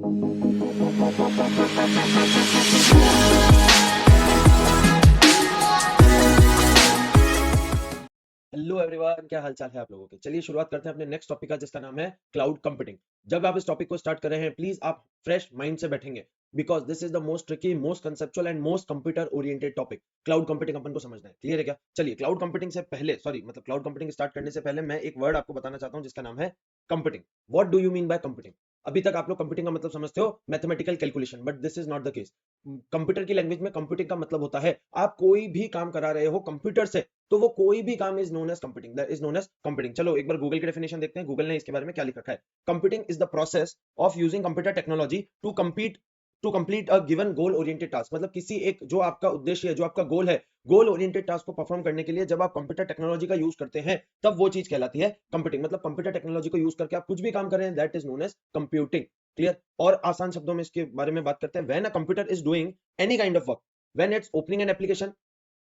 Hello everyone, क्या हालचाल है आप लोगों के। चलिए शुरुआत करते हैं अपने नेक्स्ट टॉपिक का, जिसका नाम है क्लाउड कंप्यूटिंग। जब आप इस टॉपिक को स्टार्ट कर रहे हैं, प्लीज आप फ्रेश माइंड से बैठेंगे, because this is the most tricky, most conceptual and most computer oriented topic. Cloud computing अपन को समझना है, क्लियर है क्या। चलिए क्लाउड कंप्यूटिंग से पहले, सॉरी मतलब क्लाउड कंप्यूटिंग स्टार्ट करने से पहले मैं एक वर्ड आपको बताना चाहता हूं, जिसका नाम है computing. What do you mean bye computing. अभी तक आप लोग कंप्यूटिंग का मतलब समझते हो mathematical calculation, but this is not the case. Computer की लैंग्वेज में कंप्यूटिंग का मतलब होता है आप कोई भी काम करा रहे हो कंप्यूटर से, तो वो कोई भी काम is known as computing, that is known as computing. चलो एक बार गूगल की डेफिनेशन देखते हैं, गूगल ने इसके बारे में क्या लिख रखा है। Computing is the process of using computer technology to complete a given goal oriented task. मतलब किसी एक जो आपका उद्देश्य है, जो आपका गोल है, गोल ओरिएंटेड टास्क को परफॉर्म करने के लिए जब आप कंप्यूटर टेक्नोलॉजी का यूज करते हैं, तब वो चीज कहलाती है कंप्यूटिंग। मतलब कंप्यूटर टेक्नोलॉजी को यूज करके आप कुछ भी काम कर रहे हैं, that is known as computing. Clear. और आसान शब्दों में इसके बारे में बात करते हैं, when a computer is doing any kind of work, when it's opening an application,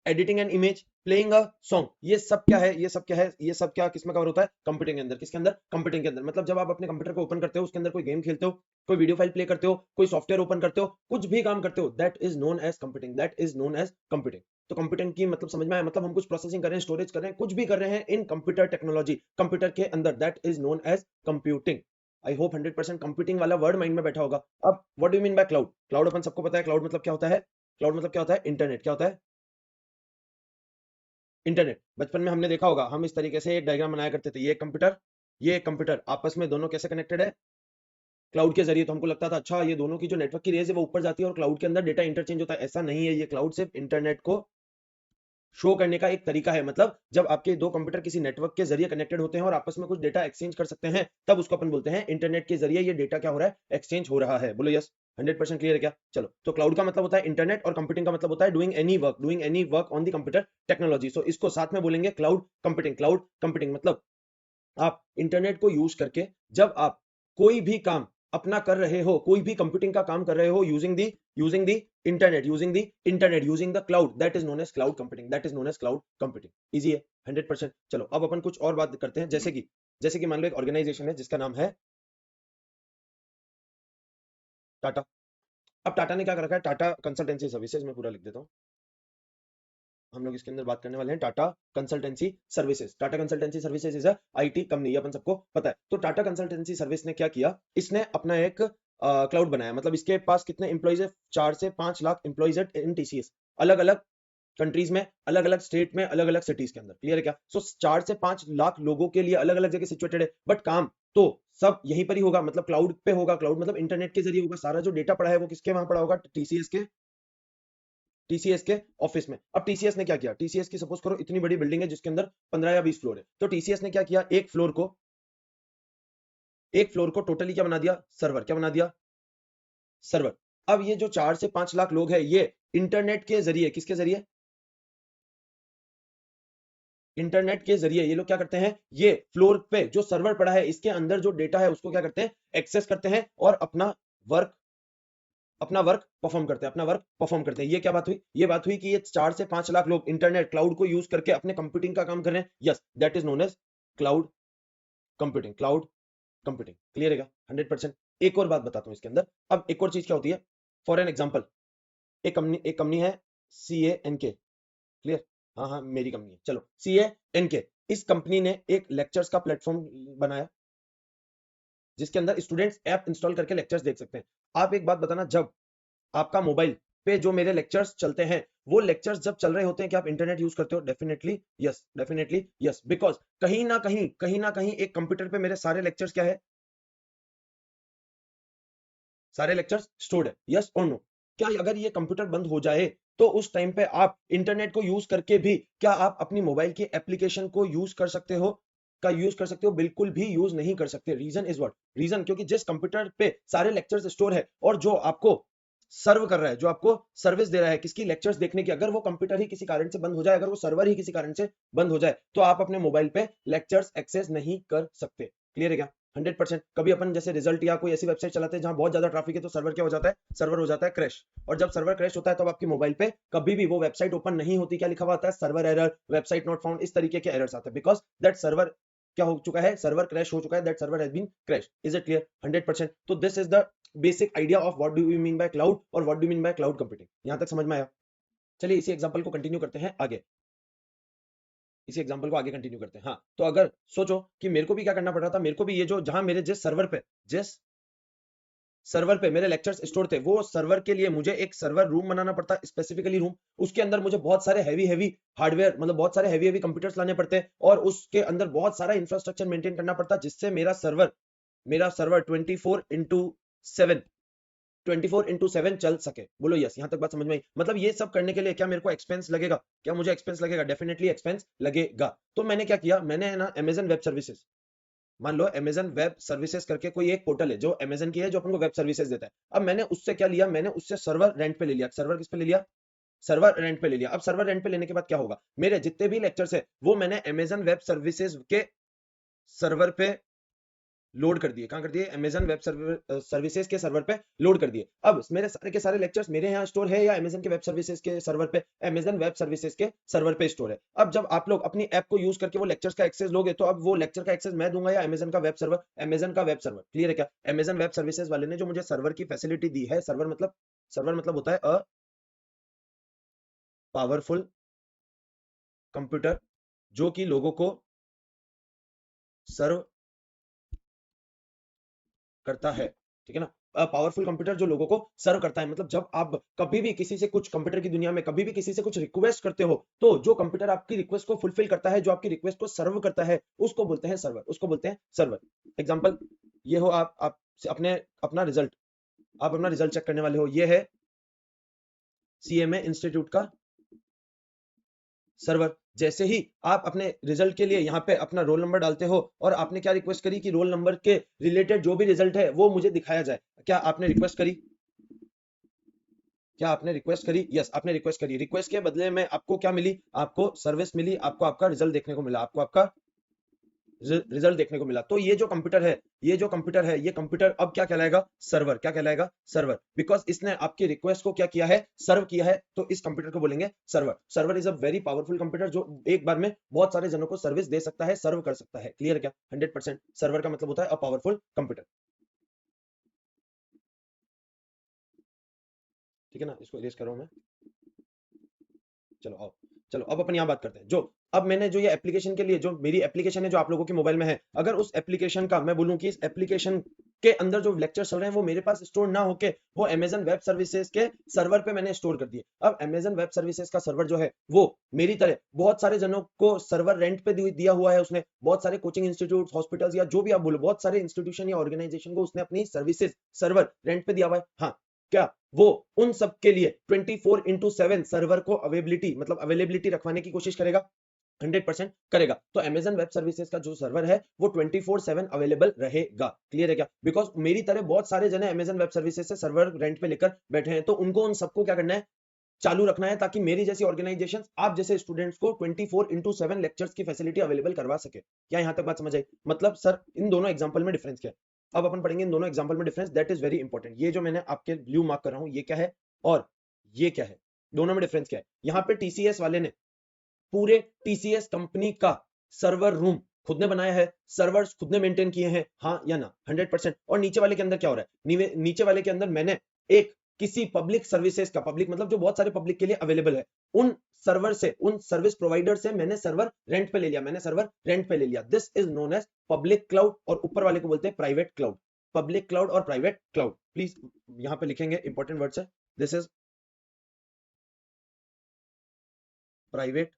editing an image, playing a song, ये सब क्या है, ये सब क्या है, ये सब क्या किसमें कवर होता है, कंप्यूटिंग के अंदर। किसके अंदर, कंप्यूटिंग के अंदर। मतलब जब आप अपने कंप्यूटर को ओपन करते हो, उसके अंदर कोई गेम खेलते हो, कोई वीडियो फाइल प्ले करते हो, कोई सॉफ्टवेयर ओपन करते हो, कुछ भी काम करते हो, that is known as computing, that is known as computing. तो कंप्यूटिंग की मतलब समझ में आया, मतलब हम कुछ प्रोसेसिंग कर रहे हैं, स्टोरेज कर रहे हैं, कुछ भी कर रहे हैं इन कंप्यूटर टेक्नोलॉजी, कंप्यूटर के अंदर, that is known as computing. I hope 100% computing वाला वर्ड माइंड में बैठा होगा। अब what do you mean by cloud. Cloud अपन सबको पता है, क्लाउड मतलब क्या होता है। क्लाउड मतलब क्या होता है, इंटरनेट। क्या होता है, इंटरनेट। बचपन में हमने देखा होगा, हम इस तरीके से एक डायग्राम बनाया करते थे, ये कंप्यूटर, ये कंप्यूटर, आपस में दोनों कैसे कनेक्टेड है, क्लाउड के जरिए। तो हमको लगता था अच्छा ये दोनों की जो नेटवर्क की रेज है वो ऊपर जाती है और क्लाउड के अंदर डेटा इंटरचेंज होता है। ऐसा नहीं है, ये क्लाउड सिर्फ इंटरनेट को शो करने का एक तरीका है। मतलब जब आपके दो कंप्यूटर किसी नेटवर्क के जरिए कनेक्टेड होते हैं और आपस में कुछ डेटा एक्सचेंज कर सकते हैं, तब उसको अपन बोलते हैं इंटरनेट के जरिए ये डेटा क्या हो रहा है, एक्सचेंज हो रहा है। बोलो यस। 100% क्लियर है क्या। चलो, तो क्लाउड का मतलब होता है इंटरनेट और कंप्यूटिंग का मतलब होता है doing any work on the computer technology. So इसको साथ में बोलेंगे क्लाउड कंप्यूटिंग। क्लाउड कंप्यूटिंग मतलब आप इंटरनेट को यूज करके जब आप कोई भी काम अपना कर रहे हो, कोई भी कंप्यूटिंग का काम कर रहे हो, using the internet using the cloud, that is known as cloud computing, that is known as cloud computing. Easy है 100%। चलो अब अपन कुछ और बात करते हैं, जैसे कि मान लो एक ऑर्गेनाइजेशन है जिसका नाम है टाटा। अब टाटा ने क्या कर रखा है, टाटा कंसल्टेंसी सर्विसेज, मैं पूरा लिख देता हूँ। हम लोग इसके अंदर बात करने वाले हैं Tata consultancy services. Tata consultancy services is a IT company, ये अपन सबको पता है। तो टाटा कंसल्टेंसी सर्विस ने क्या किया, इसने अपना एक क्लाउड बनाया। मतलब इसके पास कितने एम्प्लॉइज है, 4 से 5 लाख एम्प्लॉइज है इन टीसीएस, अलग अलग कंट्रीज में, अलग अलग स्टेट में, अलग अलग सिटीज के अंदर। क्लियर है क्या। सो 4 से 5 लाख लोगों के लिए अलग अलग जगह सिचुएटेड है, बट काम तो सब यहीं पर ही होगा, मतलब क्लाउड पे होगा। क्लाउड मतलब इंटरनेट के जरिए होगा। सारा जो डेटा पड़ा है वो किसके वहां पड़ा होगा, टीसीएस के ऑफिस में। अब टीसीएस ने क्या किया, टीसीएस की सपोज करो इतनी बड़ी बिल्डिंग है जिसके अंदर 15 या 20 फ्लोर है। तो टीसीएस ने क्या किया, एक फ्लोर को टोटली क्या बना दिया, सर्वर। क्या बना दिया, सर्वर। अब ये जो 4 से 5 लाख लोग हैं, ये इंटरनेट के जरिए, किसके जरिए, इंटरनेट के जरिए ये लोग क्या करते हैं, ये फ्लोर पे जो सर्वर पड़ा है इसके अंदर जो डेटा है उसको क्या करते हैं, एक्सेस करते हैं और वर्क अपना वर्क परफॉर्म करते हैं। ये क्या बात हुई, ये बात हुई कि ये 4 से 5 लाख लोग इंटरनेट क्लाउड को यूज करके अपने कंप्यूटिंग का काम कर रहे हैं। Yes, that is known as cloud computing, cloud computing. Clear है क्या 100%। एक और बात बताता हूं इसके अंदर। अब एक और चीज क्या होती है, फॉर एन एग्जाम्पल, एक कंपनी है CANK। क्लियर, हाँ हाँ मेरी कंपनी है। चलो CANK, इस कंपनी ने एक लेक्चर्स का प्लेटफॉर्म बनाया जिसके अंदर स्टूडेंट्स ऐप इंस्टॉल करके लेक्चर्स देख सकते हैं। आप एक बात बताना, जब आपका मोबाइल पे जो मेरे लेक्चर्स चलते हैं, वो लेक्चर्स जब चल रहे होते हैं, क्या आप इंटरनेट यूज करते हो, डेफिनेटली यस, बिकॉज कहीं ना कहीं एक कंप्यूटर पे मेरे सारे लेक्चर्स क्या है, सारे लेक्चर्स स्टोर्ड है। यस और नो। क्या अगर ये कंप्यूटर बंद हो जाए तो उस टाइम पे आप इंटरनेट को यूज करके भी क्या आप अपनी मोबाइल की एप्लीकेशन को यूज कर सकते हो, बिल्कुल भी यूज नहीं कर सकते। रीजन इज व्हाट, रीजन क्योंकि जिस कंप्यूटर पे सारे लेक्चर्स स्टोर है और जो आपको सर्व कर रहा है, जो आपको सर्विस दे रहा है किसकी, लेक्चर्स देखने की, अगर वो कंप्यूटर ही किसी कारण से बंद हो जाए, अगर वो सर्वर ही किसी कारण से बंद हो जाए, तो आप अपने मोबाइल पे लेक्चर्स एक्सेस नहीं कर सकते। क्लियर है क्या 100%। कभी अपन जैसे रिजल्ट या कोई ऐसी वेबसाइट चलाते हैं जहां बहुत ज्यादा ट्रैफिक है, तो सर्वर क्या हो जाता है, सर्वर हो जाता है क्रैश। और जब सर्वर क्रैश होता है तब आपके मोबाइल पे कभी भी वो वेबसाइट ओपन नहीं होती। क्या लिखा हुआ आता है, server error, website not found, इस तरीके के एरर्स आते हैं, बिकॉज दैट सर्वर क्या हो चुका है, सर्वर क्रैश हो चुका है, that server has been crash. Is it clear 100%। तो this is the basic idea of what do you mean by cloud और what do mean by cloud computing. यहां तक समझ में आया? चलिए इसी एग्जांपल को कंटिन्यू करते हैं आगे, इसी एग्जांपल को आगे कंटिन्यू करते हैं। हाँ, तो अगर सोचो कि मेरे को भी क्या करना पड़ रहा था, मेरे को भी ये जो जहां मेरे जिस सर्वर पे मेरे लेक्चर्स स्टोर थे, वो सर्वर के लिए मुझे एक सर्वर रूम बनाना पड़ता, स्पेसिफिकली रूम। उसके अंदर मुझे बहुत सारे हैवी हार्डवेयर, मतलब बहुत सारे हैवी कंप्यूटर्स लाने पड़ते, और उसके अंदर बहुत सारा इंफ्रास्ट्रक्चर मेंटेन करना पड़ता, जिससे मेरा सर्वर 24/7 चल सके। बोलो यस, यहां तक बात समझ में आई? मतलब ये सब करने के लिए क्या मेरे को एक्सपेंस लगेगा? क्या मुझे एक्सपेंस लगेगा? डेफिनेटली एक्सपेंस लगेगा। तो मैंने क्या किया, मैंने ना अमेजन वेब सर्विसेज, मान लो अमेजन वेब सर्विसेज करके कोई एक पोर्टल है जो अमेजन की है, जो अपन को वेब सर्विसेज देता है। अब मैंने उससे क्या लिया, मैंने उससे सर्वर रेंट पे ले लिया। सर्वर किस पे ले लिया? सर्वर रेंट पे ले लिया। अब सर्वर रेंट पे लेने के बाद क्या होगा, मेरे जितने भी लेक्चर्स है वो मैंने अमेजन वेब सर्विसेज के सर्वर पे लोड कर दिए। कहां कर दिए? अमेजन वेब सर्विसेज के सर्वर पे लोड कर दिए। अब मेरे सारे के सारे लेक्चर्स मेरे यहाँ स्टोर है या अमेजन के वेब सर्विसेज के सर्वर पे? अमेजन वेब सर्विसेज के सर्वर पे स्टोर है। अब जब आप लोग अपनी ऐप को यूज करके वो लेक्चर्स का एक्सेस लोगे, तो अब वो लेक्चर का एक्सेस मैं दूंगा या अमेजन का वेब सर्वर? अमेजन का वेब सर्वर। क्लियर है क्या? अमेजन वेब सर्विसेज वाले ने जो मुझे सर्वर की फैसिलिटी दी है, सर्वर मतलब होता है अ पावरफुल कंप्यूटर जो कि लोगों को सर्व करता है। ठीक है ना? पावरफुल कंप्यूटर जो लोगों को सर्व करता है। मतलब जब आप कभी भी किसी से कुछ, कंप्यूटर की दुनिया में कभी भी किसी से कुछ रिक्वेस्ट करते हो, तो जो कंप्यूटर आपकी रिक्वेस्ट को फुलफिल करता है, जो आपकी रिक्वेस्ट को सर्व करता है, उसको बोलते हैं सर्वर, उसको बोलते हैं सर्वर। एग्जांपल ये हो, आप अपने अपना रिजल्ट, आप अपना रिजल्ट चेक करने वाले हो, ये है सीएमए इंस्टीट्यूट का सर्वर। जैसे ही आप अपने रिजल्ट के लिए यहाँ पे अपना रोल नंबर डालते हो, और आपने क्या रिक्वेस्ट करी कि रोल नंबर के रिलेटेड जो भी रिजल्ट है वो मुझे दिखाया जाए, क्या आपने रिक्वेस्ट करी? क्या आपने रिक्वेस्ट करी? यस, आपने रिक्वेस्ट करी। रिक्वेस्ट के बदले में आपको क्या मिली? आपको सर्विस मिली, आपको आपका रिजल्ट देखने को मिला, आपको आपका रिजल्ट देखने को मिला। तो ये जो कंप्यूटर है, ये कंप्यूटर अब क्या कहलाएगा? सर्वर। क्या कहलाएगा? सर्वर। बिकॉज इसने आपकी रिक्वेस्ट को क्या किया है? सर्व किया है, तो इस कंप्यूटर को बोलेंगे server. Server is a very powerful computer जो एक बार में बहुत सारे जनों को सर्विस दे सकता है, सर्व कर सकता है। क्लियर क्या? 100%। सर्वर का मतलब होता है अ पावरफुल कंप्यूटर। ठीक है ना? इसको इरेज कर रहा हूं मैं। चलो आओ, चलो अब अपन यहाँ बात करते हैं। जो अब मैंने जो ये एप्लीकेशन के लिए, जो मेरी एप्लीकेशन है जो आप लोगों के मोबाइल में है, अगर उस एप्लीकेशन का मैं बोलूं कि इस एप्लीकेशन के अंदर जो लेक्चर चल रहे हैं वो मेरे पास स्टोर ना होके वो अमेजन वेब सर्विसेज के सर्वर पे मैंने स्टोर कर दिए। अब अमेजन वेब सर्विसेज का सर्वर जो है वो मेरी तरह बहुत सारे जनों को सर्वर रेंट पे दिया हुआ है। उसने बहुत सारे कोचिंग इंस्टीट्यूट, हॉस्पिटल्स या जो भी आप बोलो, बहुत सारे इंस्टीट्यूशन या ऑर्गेनाइजेशन को उसने अपनी सर्विसेज सर्वर रेंट पे दिया हुआ है। हाँ, क्या वो उन सब के लिए 24/7 सर्वर को अवेलेबिलिटी रखवाने की कोशिश करेगा? 100% करेगा। तो अमेजन वेब सर्विसेज का जो सर्वर है वो 24/7 अवेलेबल रहेगा। क्लियर है क्या? बिकॉज मेरी तरह बहुत सारे जने अमेजन वेब सर्विसेज से सर्वर रेंट पे लेकर बैठे हैं, तो उनको उन सबको क्या करना है? चालू रखना है, ताकि मेरी जैसी ऑर्गेनाइजेशन आप जैसे स्टूडेंट्स को 24/7 लेक्चर्स की फैसिलिटी अवेलेबल करवा सके। क्या यहां तक बात समझ आई? मतलब सर इन दोनों एग्जांपल में डिफरेंस क्या है? अब अपन पढ़ेंगे इन दोनों एग्जांपल में difference, that is very important. ये जो मैंने आपके ब्लू मार्क कर रहा हूं, ये क्या है और ये क्या है, दोनों में डिफरेंस क्या है? यहाँ पे टीसीएस वाले ने पूरे टीसीएस कंपनी का सर्वर रूम खुद ने बनाया है, सर्वर्स खुद ने मेंटेन किए हैं, हाँ या ना? 100%। और नीचे वाले के अंदर क्या हो रहा है? नीचे वाले के अंदर मैंने एक किसी पब्लिक सर्विसेज का, पब्लिक मतलब जो बहुत सारे पब्लिक के लिए अवेलेबल है, उन सर्वर से, उन सर्विस प्रोवाइडर से मैंने सर्वर रेंट पे ले लिया, this is known as public cloud. और ऊपर वाले को बोलते हैं प्राइवेट क्लाउड। पब्लिक क्लाउड और प्राइवेट क्लाउड, प्लीज यहां पे लिखेंगे, इंपॉर्टेंट वर्ड्स है। दिस इज प्राइवेट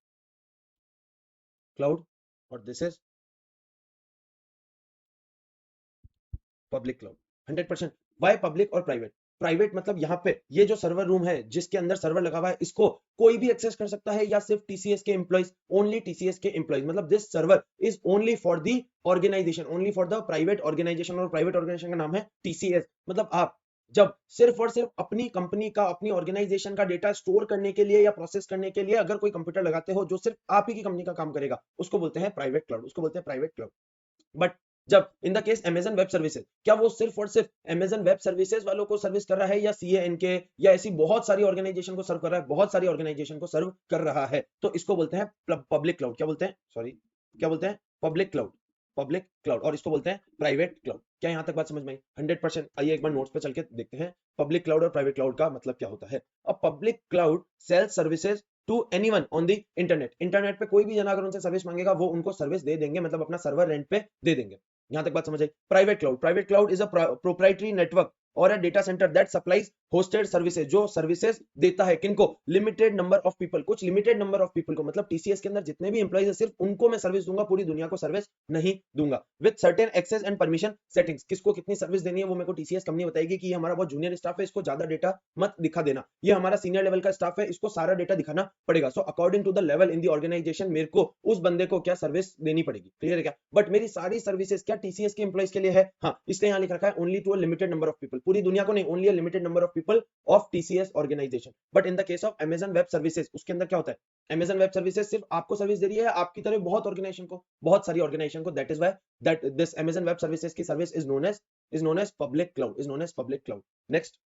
क्लाउड और this is public cloud. 100%। Why public और प्राइवेट? प्राइवेट मतलब यहाँ पे ये जो सर्वर रूम है जिसके अंदर सर्वर लगा हुआ है, इसको कोई भी एक्सेस कर सकता है या सिर्फ टीसीएस के एम्प्लॉइज? ओनली टीसीएस के एम्प्लॉइज। मतलब this server is only for the organisation, only for the private organisation, और प्राइवेट ऑर्गेनाइजेशन का नाम है टीसीएस। मतलब आप जब सिर्फ और सिर्फ अपनी कंपनी का, अपनी ऑर्गेनाइजेशन का डेटा स्टोर करने के लिए या प्रोसेस करने के लिए अगर कोई कंप्यूटर लगाते हो जो सिर्फ आप ही की कंपनी का काम करेगा, उसको बोलते हैं प्राइवेट क्लाउड, उसको बोलते हैं प्राइवेट क्लाउड। बट जब इन the case Amazon web services, क्या वो सिर्फ और सिर्फ अमेजन वेब सर्विसेज वालों को सर्विस कर रहा है, या सीएएनके या ऐसी बहुत सारी ऑर्गेनाइजेशन को सर्व कर रहा है? बहुत सारी ऑर्गेनाइजेशन को सर्व कर रहा है, तो इसको बोलते हैं पब्लिक क्लाउड। क्या बोलते हैं? सॉरी, क्या बोलते हैं? Public cloud. पब्लिक क्लाउड, और इसको बोलते हैं प्राइवेट क्लाउड। क्या यहां तक बात समझ में आई? 100%। आइए एक बार नोट्स पे चल के देखते हैं पब्लिक क्लाउड और प्राइवेट क्लाउड का मतलब क्या होता है। अब public cloud sells services to anyone on the internet. Internet पे कोई भी जना अगर उनसे सर्विस मांगेगा वो उनको सर्विस दे देंगे, मतलब अपना सर्वर रेंट पे दे देंगे। यहां तक बात समझ आई? Private cloud is a proprietary network और a data centre that supplies hosted services, जो सर्विसेज देता है किनको? लिमिटेड नंबर ऑफ पीपल, कुछ लिमिटेड नंबर ऑफ पीपल को, मतलब टीसीएस के अंदर जितने भी एम्प्लॉइज है सिर्फ उनको मैं सर्विस दूंगा, पूरी दुनिया को सर्विस नहीं दूंगा। With certain access and permission settings, किसको कितनी सर्विस देनी है वो मेरे को टीसीएस कंपनी बताएगी कि ये हमारा बहुत जूनियर स्टाफ है, इसको ज्यादा डेटा मत दिखा देना, ये हमारा सीनियर लेवल का स्टाफ है, इसको सारा डेटा दिखाना पड़ेगा। So according to the level in the organisation मेरे को उस बंदे को क्या सर्विस देनी पड़ेगी, क्लियर है क्या? बट मेरी सारी सर्विसेज क्या टीसीएस के एम्प्लॉइज के लिए है? हाँ, इसलिए यहाँ लिख रखा है only to a limited number of people, पूरी दुनिया को नहीं, only a limited number of people of TCS organisation. But in the case of Amazon web Services, उसके अंदर क्या होता है? अमेजन वेब सर्विसेज सिर्फ आपको सर्विस दे रही है, आपकी तरह बहुत ऑर्गेनाइजेशन को, बहुत सारी ऑर्गेनाइजेशन को। That is why that this Amazon web services की service is known as public cloud, is known as public cloud. Next,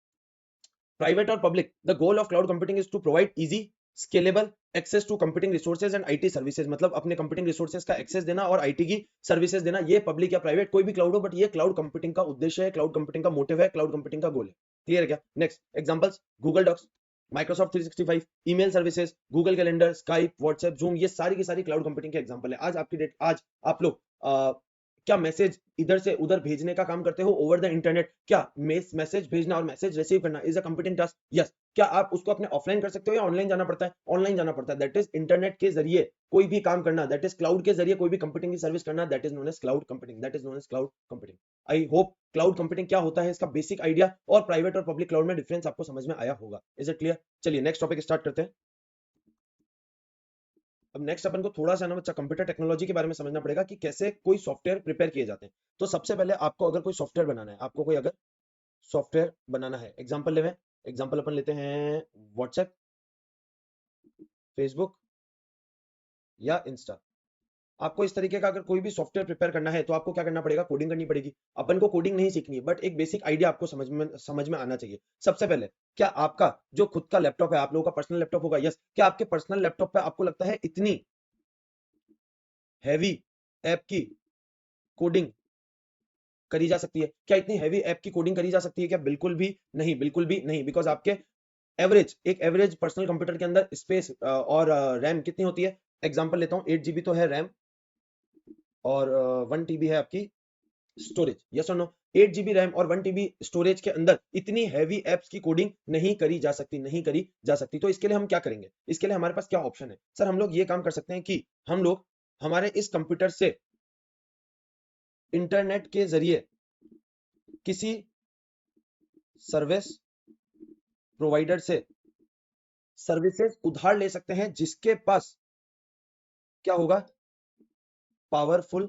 private और public, the goal of cloud computing is to provide easy scalable access to computing resources and IT services, मतलब अपने computing resources का access देना और IT की services देना। ये public या प्राइवेट कोई भी क्लाउड हो, बट ये क्लाउड कंप्यूटिंग का उद्देश्य है, क्लाउड कंप्यूटिंग का मोटिव है, क्लाउड कंप्यूटिंग का गोल है। क्लियर है क्या? Next examples, Google Docs, Microsoft 365, email services, Google Calendar, Skype, WhatsApp, Zoom, ये सारी की सारी क्लाउड कंप्यूटिंग के एग्जांपल है। आज आपकी डेट, आज आप लोग क्या मैसेज इधर से उधर भेजने का काम करते हो ओवर द इंटरनेट? क्या मैसेज भेजना और मैसेज रिसीव करना is a computing task? Yes. क्या आप उसको अपने ऑफलाइन कर सकते हो या ऑनलाइन जाना पड़ता है? ऑनलाइन जाना पड़ता है। दैट इज इंटरनेट के जरिए कोई भी काम करना, दैट इज क्लाउड के जरिए कोई भी कंप्यूटिंग की सर्विस करना, that is known as cloud computing, that is known as cloud computing. I hope cloud computing क्या होता है इसका बेसिक आइडिया और प्राइवेट और पब्लिक क्लाउड में डिफरेंस आपको समझ में आया होगा। Is it clear? चलिए नेक्स्ट टॉपिक स्टार्ट करते हैं। अब नेक्स्ट अपन को थोड़ा सा ना बच्चा कंप्यूटर टेक्नोलॉजी के बारे में समझना पड़ेगा कि कैसे कोई सॉफ्टवेयर प्रिपेयर किए जाते हैं। तो सबसे पहले आपको अगर कोई सॉफ्टवेयर बनाना है, आपको कोई अगर सॉफ्टवेयर बनाना है, एग्जांपल लें, एग्जांपल अपन लेते हैं व्हाट्सएप, फेसबुक या इंस्टा। आपको इस तरीके का अगर कोई भी सॉफ्टवेयर प्रिपेयर करना है तो आपको क्या करना पड़ेगा? कोडिंग करनी पड़ेगी। अपन को कोडिंग नहीं सीखनी है, बट एक बेसिक आइडिया आपको समझ में आना चाहिए। सबसे पहले, क्या आपका जो खुद का लैपटॉप है, आप लोगों का पर्सनल लैपटॉप होगा? यस। क्या आपके पर्सनल लैपटॉप पे आपको लगता है इतनी हैवी ऐप की कोडिंग करी जा सकती है? क्या इतनी हैवी ऐप की कोडिंग करी जा सकती है क्या? बिल्कुल भी नहीं, बिल्कुल भी नहीं। बिकॉज आपके एक एवरेज पर्सनल कंप्यूटर के अंदर स्पेस और रैम कितनी होती है? एग्जांपल लेता हूं, 8 GB तो है रैम और 1 TB है आपकी स्टोरेज। यस और नो? 8 GB रैम और 1 TB स्टोरेज के अंदर इतनी हैवी एप्स की कोडिंग नहीं करी जा सकती, नहीं करी जा सकती। तो इसके लिए हम क्या करेंगे? इसके लिए हमारे पास क्या ऑप्शन है? सर हम लोग ये काम कर सकते हैं कि हम लोग हमारे इस कंप्यूटर से इंटरनेट के जरिए किसी सर्विस प्रोवाइडर से सर्विसेज उधार ले सकते हैं, जिसके पास क्या होगा? पावरफुल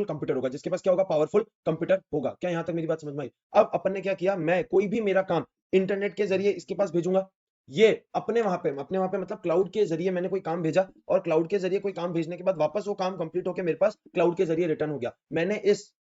कंप्यूटर होगा, जिसके पास क्या होगा? पावरफुल कंप्यूटर होगा। क्या यहां तक मेरी बात समझ में आई? अब अपन ने क्या किया, मैं कोई भी मेरा काम इंटरनेट के जरिए इसके पास भेजूंगा, ये अपने वहां पे मतलब क्लाउड के जरिए मैंने कोई काम भेजा, और क्लाउड के जरिए कोई काम भेजने के बाद वापस वो काम कंप्लीट होकर मेरे पास क्लाउड के जरिए रिटर्न हो गया। मैंने इस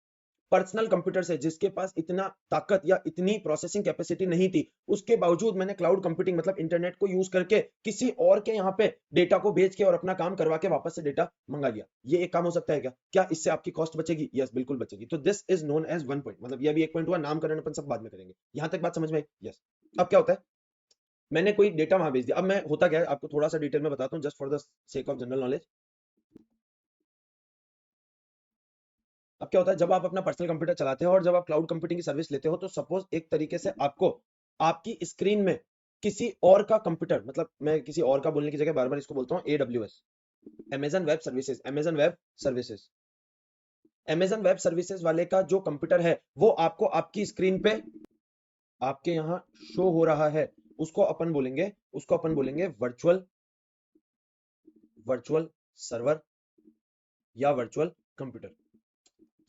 पर्सनल कंप्यूटर से, जिसके पास इतना ताकत या इतनी प्रोसेसिंग कैपेसिटी नहीं थी, उसके बावजूद मैंने क्लाउड कंप्यूटिंग मतलब इंटरनेट को यूज करके किसी और के यहाँ पे डेटा को भेज के और अपना काम करवा के वापस से डेटा मंगा लिया। ये एक काम हो सकता है क्या? क्या इससे आपकी कॉस्ट बचेगी? यस, बिल्कुल बचेगी। तो this is known as one point, मतलब ये भी एक पॉइंट हुआ, नामकरण अपन सब बाद में करेंगे। यहां तक बात समझ में आई? यस। अब क्या होता है, मैंने कोई डेटा वहां भेज दिया। अब मैं होता क्या है आपको थोड़ा सा डिटेल में बताता हूँ, just for the sake of general knowledge. अब क्या होता है, जब आप अपना पर्सनल कंप्यूटर चलाते हो और जब आप क्लाउड कंप्यूटिंग की सर्विस लेते हो, तो सपोज एक तरीके से आपको आपकी स्क्रीन में किसी और का कंप्यूटर, मतलब मैं किसी और का बोलने की जगह बार बार इसको बोलता हूँ AWS, Amazon web services, Amazon web services, Amazon web services वाले का जो कंप्यूटर है वो आपको आपकी स्क्रीन पे आपके यहाँ शो हो रहा है, उसको अपन बोलेंगे वर्चुअल सर्वर या वर्चुअल कंप्यूटर।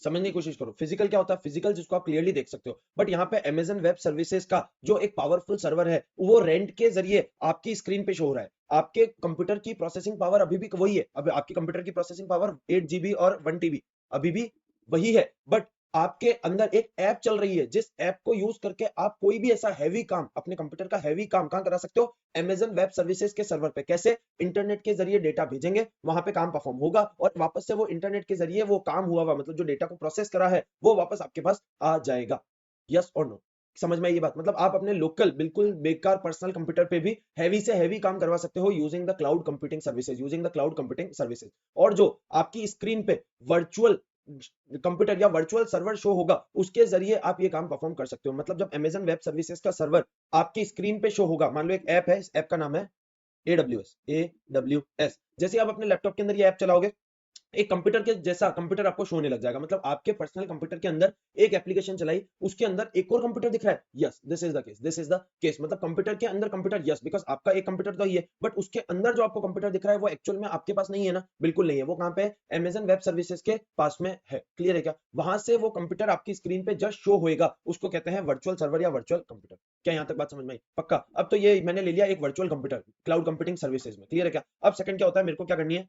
समझने की कोशिश करो, फिजिकल क्या होता है? फिजिकल जिसको आप क्लियरली देख सकते हो, बट यहाँ पे अमेजन वेब सर्विसेज का जो एक पावरफुल सर्वर है, वो रेंट के जरिए आपकी स्क्रीन पे शो हो रहा है। आपके कंप्यूटर की प्रोसेसिंग पावर अभी भी वही है, अब आपकी कंप्यूटर की प्रोसेसिंग पावर 8 GB और 1 TB अभी भी वही है, बट आपके अंदर एक ऐप चल रही है, जिस ऐप को यूज करके आप कोई भी ऐसा हैवी काम, अपने कंप्यूटर का हैवी काम कहां करा सकते हो? Amazon वेब सर्विसेज के सर्वर पे। कैसे? इंटरनेट के जरिए डेटा भेजेंगे, वहां पे काम परफॉर्म होगा और वापस से वो इंटरनेट के जरिए वो काम हुआ मतलब जो डेटा को प्रोसेस करा है वो वापस आपके पास आ जाएगा। यस और नो? समझ में आई ये बात? मतलब आप अपने लोकल बिल्कुल बेकार पर्सनल कंप्यूटर पे भी हैवी से हैवी काम करवा सकते हो using the cloud computing services, using the cloud computing services. और जो आपकी स्क्रीन पे वर्चुअल कंप्यूटर या वर्चुअल सर्वर शो होगा, उसके जरिए आप ये काम परफॉर्म कर सकते हो। मतलब जब Amazon वेब सर्विसेज का सर्वर आपकी स्क्रीन पे शो होगा, मान लो एक ऐप है, इस ऐप का नाम है AWS। जैसे आप अपने लैपटॉप के अंदर ये ऐप चलाओगे, एक कंप्यूटर के जैसा कंप्यूटर आपको शो होने लग जाएगा। मतलब आपके पर्सनल कंप्यूटर के अंदर एक एप्लीकेशन चलाई, उसके अंदर एक और कंप्यूटर दिख रहा है। Yes, this is the case, this is the case. मतलब कंप्यूटर के अंदर कंप्यूटर, यस, बिकॉज आपका एक कंप्यूटर तो ही है, बट उसके अंदर जो आपको कंप्यूटर दिख रहा है वो एक्चुअल में आपके पास नहीं है ना, बिल्कुल नहीं है। वो कहां पे है? Amazon वेब सर्विसेज के पास में है। क्लियर है क्या? वहां से वो कंप्यूटर आपकी स्क्रीन पे जस्ट शो होएगा, उसको कहते हैं वर्चुअल सर्वर या वर्चुअल कंप्यूटर। क्या यहां तक बात समझ में आई? पक्का? अब तो ये मैंने ले लिया एक virtual computer cloud computing services में। क्लियर है क्या? अब सेकंड क्या होता है, मेरे को क्या करनी है?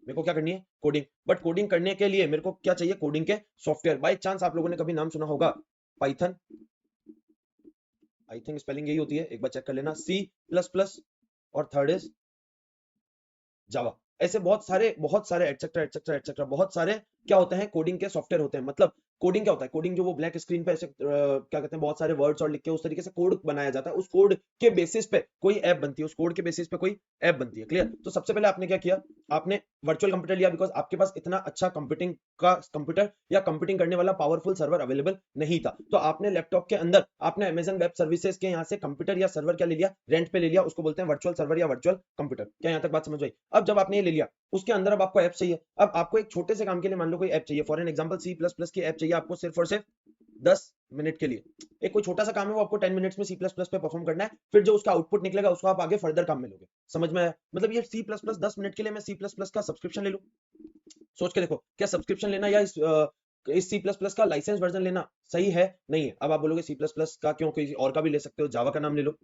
मेरे को क्या करनी है? कोडिंग। बट कोडिंग करने के लिए मेरे को क्या चाहिए? कोडिंग के सॉफ्टवेयर। बाय चांस आप लोगों ने कभी नाम सुना होगा पाइथन, आई थिंक स्पेलिंग यही होती है, एक बार चेक कर लेना, C++, और थर्ड इज जावा। ऐसे बहुत सारे एटसेट्रा एटसेट्रा एटसेट्रा बहुत सारे क्या होते हैं, कोडिंग के सॉफ्टवेयर होते हैं। मतलब कोडिंग क्या होता है? कोडिंग जो वो ब्लैक स्क्रीन पे ऐसे क्या कहते हैं, बहुत सारे वर्ड्स और लिख के उस तरीके से कोड बनाया जाता है, उस कोड के बेसिस पे कोई ऐप बनती है, उस कोड के बेसिस पे कोई ऐप बनती है। क्लियर? तो सबसे पहले आपने क्या किया? आपने वर्चुअल कंप्यूटर लिया, बिकॉज आपके पास इतना अच्छा कंप्यूटिंग का कंप्यूटर या कंप्यूटिंग करने वाला पावरफुल सर्वर अवेलेबल नहीं था। तो आपने लैपटॉप के अंदर आपने Amazon वेब सर्विसेज के यहाँ से कंप्यूटर या सर्वर क्या ले लिया? रेंट पे ले लिया। उसको बोलते हैं वर्चुअल सर्वर या वर्चुअल कंप्यूटर। क्या यहाँ तक बात समझ आई? अब जब आपने ये ले लिया, उसके अंदर अब आपको ऐप चाहिए। अब आपको एक छोटे से काम के लिए मान लो कोई ऐप चाहिए, फॉर एन एग्जांपल C++ की ऐप चाहिए आपको सिर्फ और सिर्फ 10 मिनट के लिए। एक कोई छोटा सा काम है, वो आपको 10 मिनट्स में C++ पे परफॉर्म करना है, फिर जो उसका आउटपुट निकलेगा उसको आप आगे फर्दर काम में लोगे। समझ में आया? मतलब ये C++ 10 मिनट के लिए मैं C++ का सब्सक्रिप्शन ले लूं? सोच के देखो, क्या सब्सक्रिप्शन लेना या इस C++ का लाइसेंस वर्जन लेना सही है? नहीं है। अब आप बोलोगे C++ का क्यों, कोई और का भी ले सकते हो, जावा का नाम ले लो,